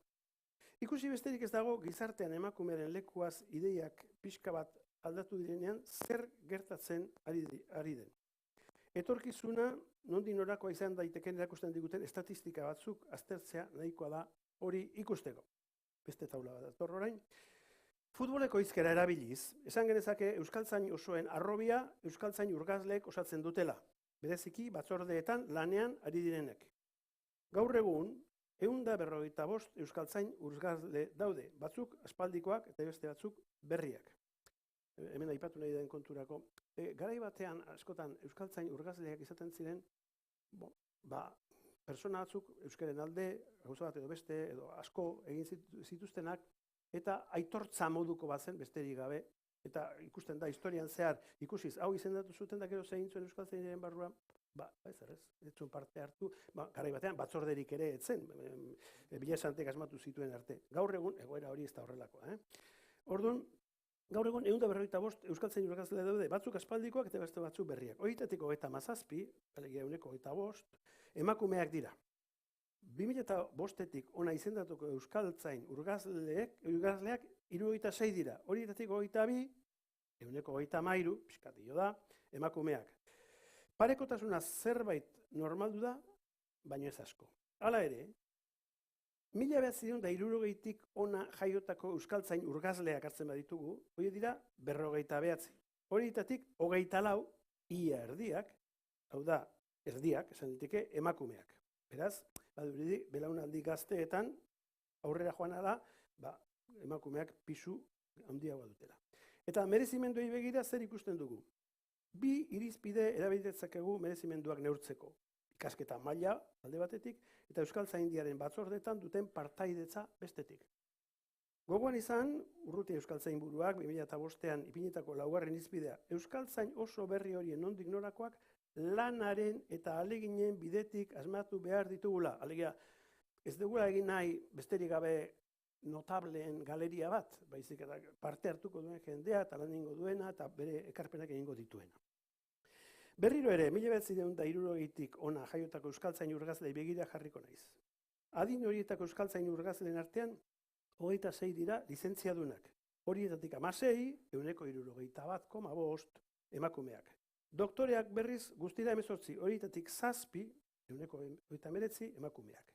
Ikusi besterik ez dago gizartean emakumeren lekuaz ideiak pixka bat aldatu direnean zer gertatzen ari den. Etorkizuna nondik norakoa izan daiteken erakusten diguten estatistika batzuk aztertzea nahikoa da hori ikusteko. Beste taula bat dator orain. Futboleko hizkera erabiliz, esan genezake euskaltzain osoen arrobia euskaltzain urgazleek osatzen dutela, bereziki batzordeetan lanean ari direnek. Gaur egun, 155 euskaltzain urgazle daude, batzuk aspaldikoak eta beste batzuk berriak. Hemen aipatu nahi den konturako. Garai batean, askotan, euskaltzain urgazleak izaten ziren, persona batzuk euskaren alde, gauza bat edo beste, edo asko egin zituztenak, eta aitortza moduko bazen besterik gabe, eta ikusten da historian zehar, ikusiz, hau izendatu zuten da gero zein zuen euskaltzainaren barruan, ez zuen parte hartu, garai batean batzorderik ere etzen, Bilasantek asmatu zituen arte. Gaur egun, egoera hori ez da horrelakoa. Orduan, gaur egun 155 euskaltzain urgazle daude, batzuk aspaldikoak eta beste batzuk berriak. Horietatik 37, alegia 125, emakumeak dira. 2005-tik ona izendatuko euskaltzain urgazleak 76 dira. Horietatik 22, 133, pixkatillo da, emakumeak. Parekotasuna zerbait normaldu da, baina ez asko. Hala ere, 1960-tik ona jaiotako euskaltzain urgazleak hartzen baditugu, hori dira 59. Horietatik 24, ia erdiak, hau da, erdiak, esan diteke, emakumeak. Beraz, belaunaldi gazteetan, aurrera joana da, emakumeak pisu handiagoa dutela. Eta merezimenduei begira zer ikusten dugu? 2 irizpide erabilitzakegu merezimenduak neurtzeko. Ikasketa maila alde batetik eta euskaltzaindiaren batzordetan duten partaidetza bestetik. Gogoan izan, Urrutia euskaltzainburuak 2005-an ipinitako 4. irizpidea euskaltzain oso berri horien nondik norakoak lanaren eta ahaleginen bidetik asmatu behar ditugula. Alegia, ez dugula egin nahi besterik gabe notableen galeria bat, baizik eta parte hartuko duen jendea eta lan egingo duena eta bere ekarpenak egingo dituena. Berriro ere, 1960-tik ona jaiotako euskaltzain urgazlei begira jarriko naiz. Adin horietako euskaltzain urgazleen artean, 26 dira lizentziadunak. Horietatik 16, 161,5 emakumeak. Doktoreak berriz guztira 18, horietatik 7, 119 emakumeak.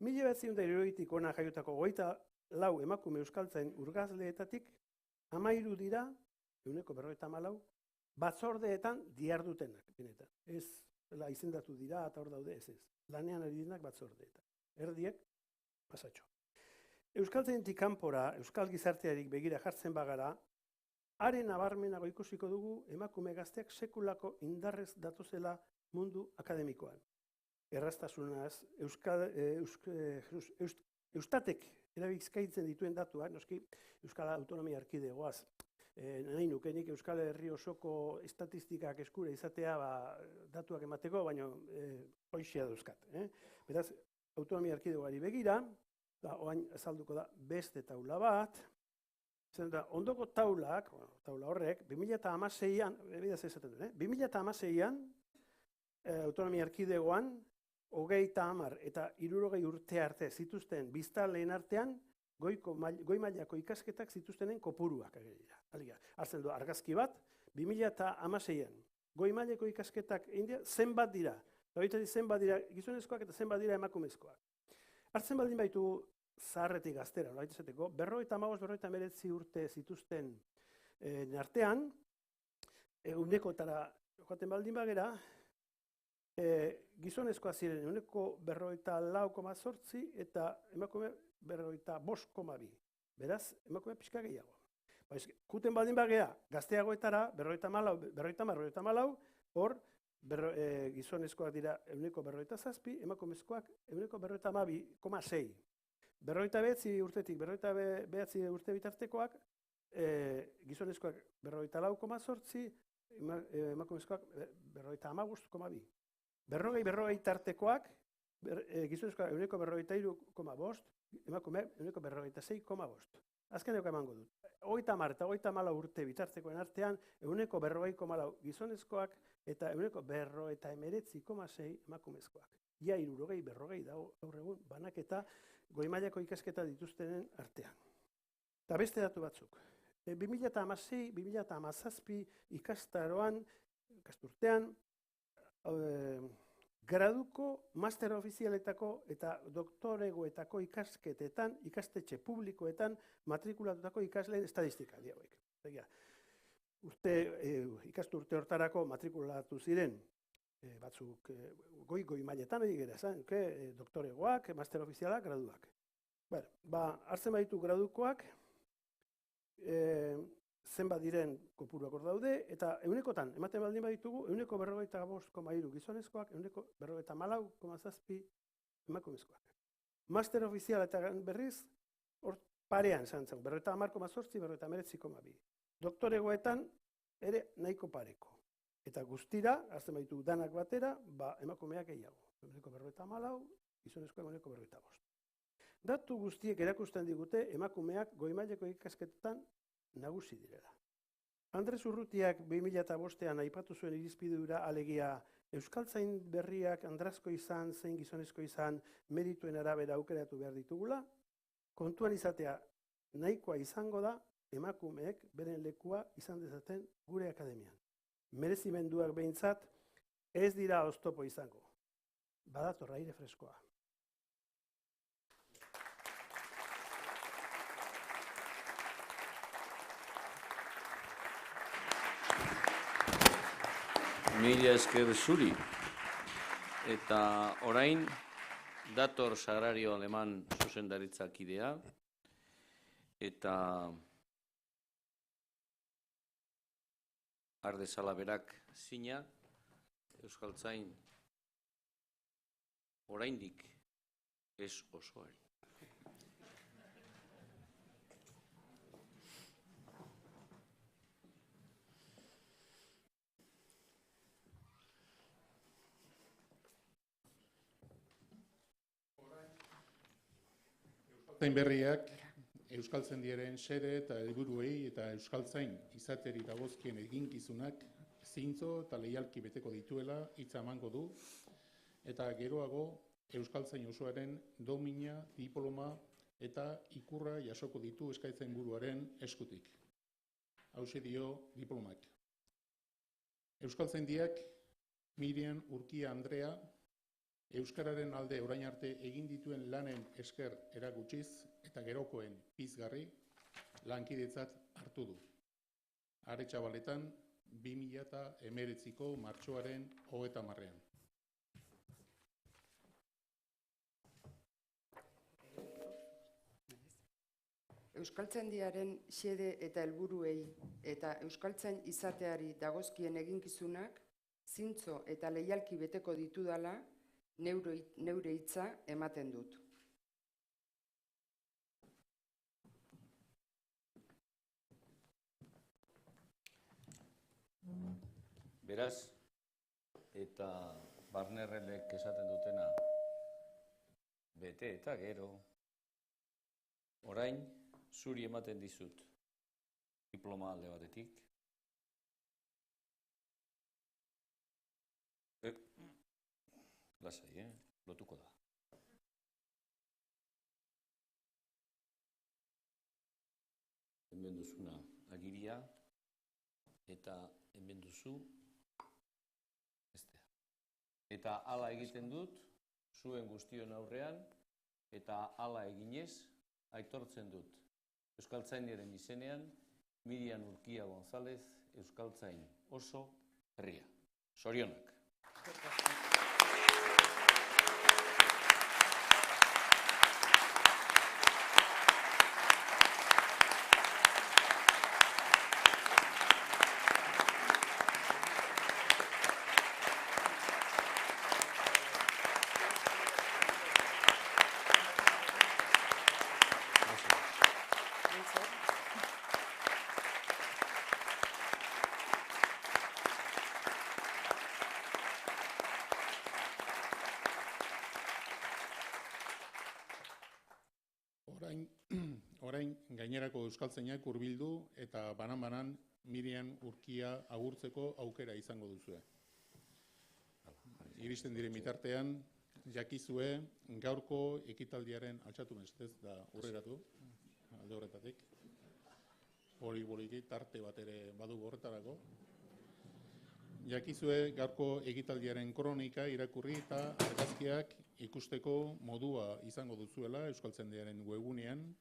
1960-tik ona jaiotako 24 emakume euskaltzain urgazleetatik, 13 dira, 154, batzordeetan dihardutenak. Ez izendatu dira eta hor daude ez. Lanean ari direnak batzordeetan. Erdiek, pasatxo. Euskaltzaindik kanpora, euskal gizartearik begira jartzen bagara, haren nabarmenago ikusiko dugu emakume gazteak sekulako indarrez datozela mundu akademikoan. Erraztasunaz, Eustatek erabizkaitzen dituen datuak, noski Euskal Autonomia Erkidegoaz nahi nukenik Euskal Herri osoko estatistikak eskura izatea datuak emateko, baina hoixea dauzkat. Beraz, autonomia erkidegoari begira, orain azalduko da beste taula bat, ondoko taula horrek, 2016an, 2016an, autonomia erkidegoan, 30 eta 60 urte arte zituzten biztanleen artean, goi mailako ikasketak zituztenen kopuruak dira. Hartzen du argazki bat, 2016an, goi mailako ikasketak zenbat dira, zenbat dira gizonezkoak eta zenbat dira emakumezkoak. Hartzen baldin baitu zaharretik gaztera, 55-59 urte zituzten artean, unekotara joaten baldin bagera, gizonezkoa ziren 54,8 eta emakume 45,2. Beraz, emakume pixka gehiago. Kuten baldin bagea, gazteagoetara, 54,4, hor, gizonezkoak dira 47, emakumezkoak 52,6. 49 urtetik, 49 urte bitartekoak, gizonezkoak 44,8, emakumezkoak 55,2. 40 tartekoak, gizonezkoak 43,5, emakumeak 46,5. Azkeneko emango dut. 30 eta 34 urte bitartekoen artean, 40,4 gizonezkoak eta 49,6 emakumezkoak. Ia 60 dago gaur egun banaketa goi mailako ikasketa dituztenen artean. Eta beste datu batzuk. 2016-2017 ikasturtean, graduko, master ofizialetako eta doktoregoetako ikasketetan, ikastetxe publikoetan matrikulatutako ikasleen estadistika diauek. Ikasturte hortarako matrikulatu ziren, batzuk goi mailetan egera esan, doktoregoak, master ofizialak, graduak. Hartzen baditu gradukoak, zenbat diren kopuruak hor daude, eta eunekotan, ematen baldin baditugu, 45,3 gizonezkoak, 44,7 emakumezkoak. Master ofiziala eta berriz, hor parean izan zen, 50,8, 49,2. Doktoregoetan ere nahiko pareko. Eta guztira, hartzen baditu danak batera, emakumeak gehiago. 44, gizonezkoak 45. Datu guztiek erakusten digute emakumeak goi mailako ikasketetan nagusi direla. Andres Urrutiak 2005an aipatu zuen irizpidura alegia euskaltzain berriak andrazko izan, zein gizonezko izan, merituen arabera aukeratu behar ditugula, kontuan izatea nahikoa izango da emakumeek beren lekua izan dezaten gure akademian. Merezimenduak behintzat ez dira oztopo izango. Badator aire freskoa. Mila esker zuri. Eta orain, dator Sagrario Aleman zuzendaritzak idea, eta Arde Salaberak zina, euskaltzain oraindik ez osoari. Euskaltzain berriak, euskaltzaindiaren xede eta helburuei eta euskaltzain izateri dagozkien eginkizunak zintzo eta leialki beteko dituela hitza emango du, eta geroago euskaltzain osoaren domina, diploma eta ikurra jasoko ditu eskaintzen buruaren eskutik. Hauxe dio diplomak. Euskaltzaindiak Mirian Urkia Andrea euskararen alde orain arte egin dituen lanen esker erakutsiz eta gerokoen pizgarri lankidetzat hartu du. Aretxabaletan 2019ko martxoaren 30-ean. Euskaltzaindiaren xede eta helburuei eta euskaltzain izateari dagozkien eginkizunak zintzo eta leialki beteko ditudala neure hitza ematen dut. Beraz, eta Barnerrelek esaten dutena bete eta gero, orain zuri ematen dizut diploma alde batetik. Lasai, lotuko da. Hemen duzuna agiria eta hemen duzu bestea. Eta hala egiten dut, zuen guztion aurrean, eta hala eginez, aitortzen dut. Euskaltzaindiaren izenean, Mirian Urkia González, Euskaltzain oso herria. Zorionak. Orain gainerako euskaltzainak hurbildu eta banan-banan Mirian Urkia agurtzeko aukera izango duzue. Iristen diren bitartean, jakizue gaurko ekitaldiaren altxatu mestez da urreratu, alde horretatik. Hori tarte bat ere badu horretarako. Jakizue gaurko ekitaldiaren kronika irakurri eta argazkiak ikusteko modua izango duzuela Euskaltzaindiaren webgunean,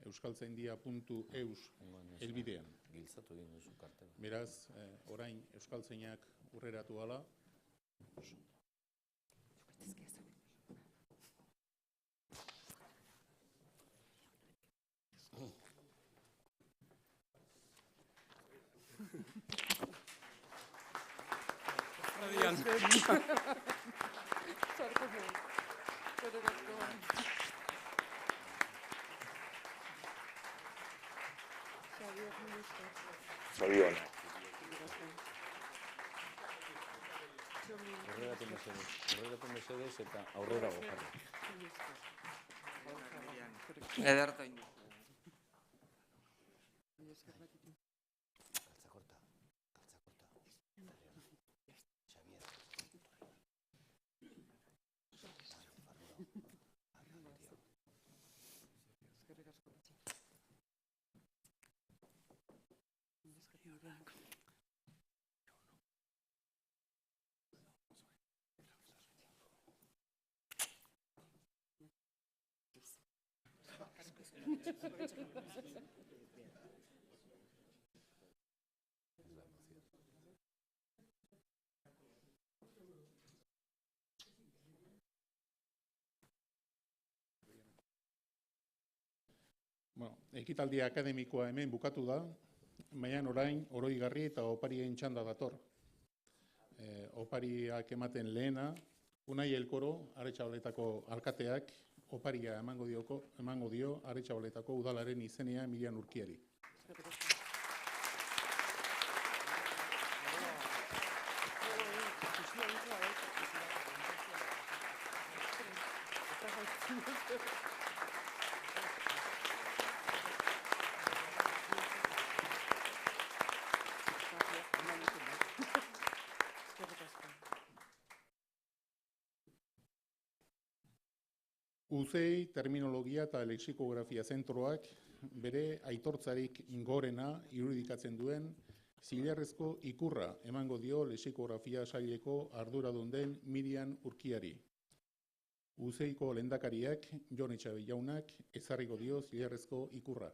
euskaltzaindia.eus helbidean. Giltzatu egin duzu kartela. Beraz, orain euskaltzainak urreratu hala. Horreratu mesedez eta aurrera gojarra. Edertain. Ekitaldia akademikoa hemen bukatu da, baina orain oroigarri eta oparien txanda dator. Opariak ematen lehena, Unai Elkoro, Aretxabaletako alkateak, oparia emango dio Aretxabaletako udalaren izenea Mirian Urkiari. UCEI Terminologia eta Lexikografia Zentroak bere aitortzarik gorena irudikatzen duen zilarrezko ikurra emango dio Lexikografia saileko arduradun den Mirian Urkiari. UCEIko lehendakariak Jon Etxabe jaunak ezarriko dio zilarrezko ikurra.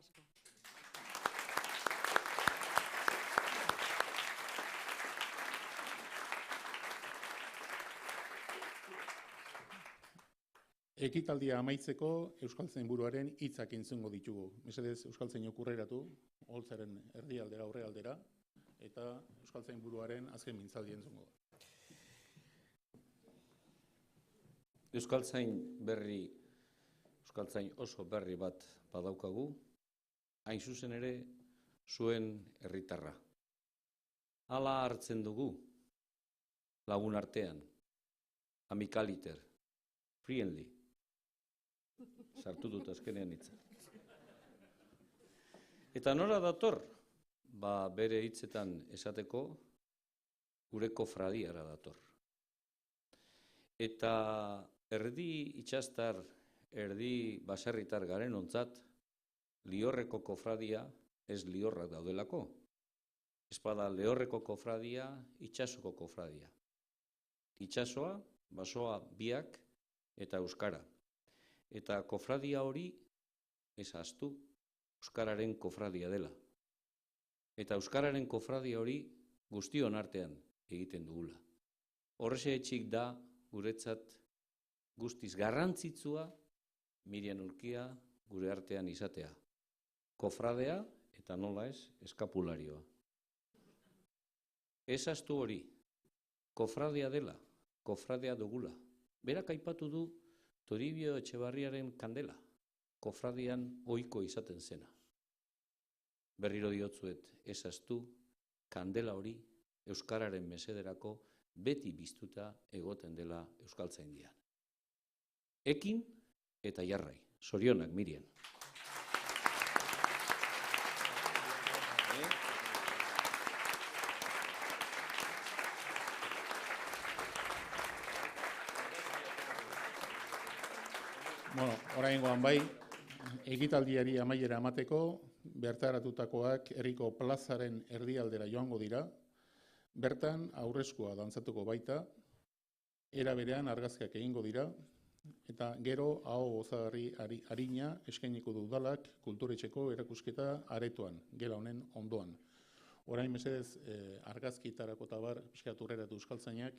asko. Ekitaldia amaitzeko Euskaltzainburuaren hitzak entzungo ditugu. Mesedez Euskaltzainok urreratu, holtzaren erdialdera aurrealdera, eta Euskaltzainburuaren azken mintzaldia entzungo da. Euskaltzain oso berri bat badaukagu, hain zuzen ere zuen herritarra. Hala hartzen dugu, lagun artean, amikaliter, friendly. Sartu dut azkenean hitza. Eta nora dator? Bere hitzetan esateko, gure kofradiara dator. Eta erdi itxastar, erdi baserritar garen ontzat, Lihorreko kofradia ez lihorrak daudelako. Espada Lehorreko kofradia, itxasoko kofradia. Itxasoa, basoa biak eta euskara. Eta kofradia hori ez ahaztu, euskararen kofradia dela. Eta euskararen kofradia hori guztion artean egiten dugula. Horrexegatik da guretzat guztiz garrantzitsua Mirian Urkia gure artean izatea. Kofradea eta nola ez, eskapularioa. Ez ahaztu hori, kofradea dela, kofradea dugula. Berak aipatu du Toribio Etxebarriaren kandela, kofradian ohiko izaten zena. Berriro diotzuet, ez ahaztu, kandela hori euskararen mesederako beti biztuta egoten dela Euskaltzaindian. Ekin eta jarrai. Zorionak, Mirian. Bueno, oraingoan bai, ekitaldiari amaiera emateko, bertaratutakoak herriko plazaren erdialdera joango dira, bertan aurreskua dantzatuko baita, era berean argazkiak egingo dira, eta gero aho gozagarri arina eskainiko du udalak kulturetxeko erakusketa aretoan, gela honen ondoan. Orain mesedez argazkitarako tabar pixkat urreratu Euskaltzainak,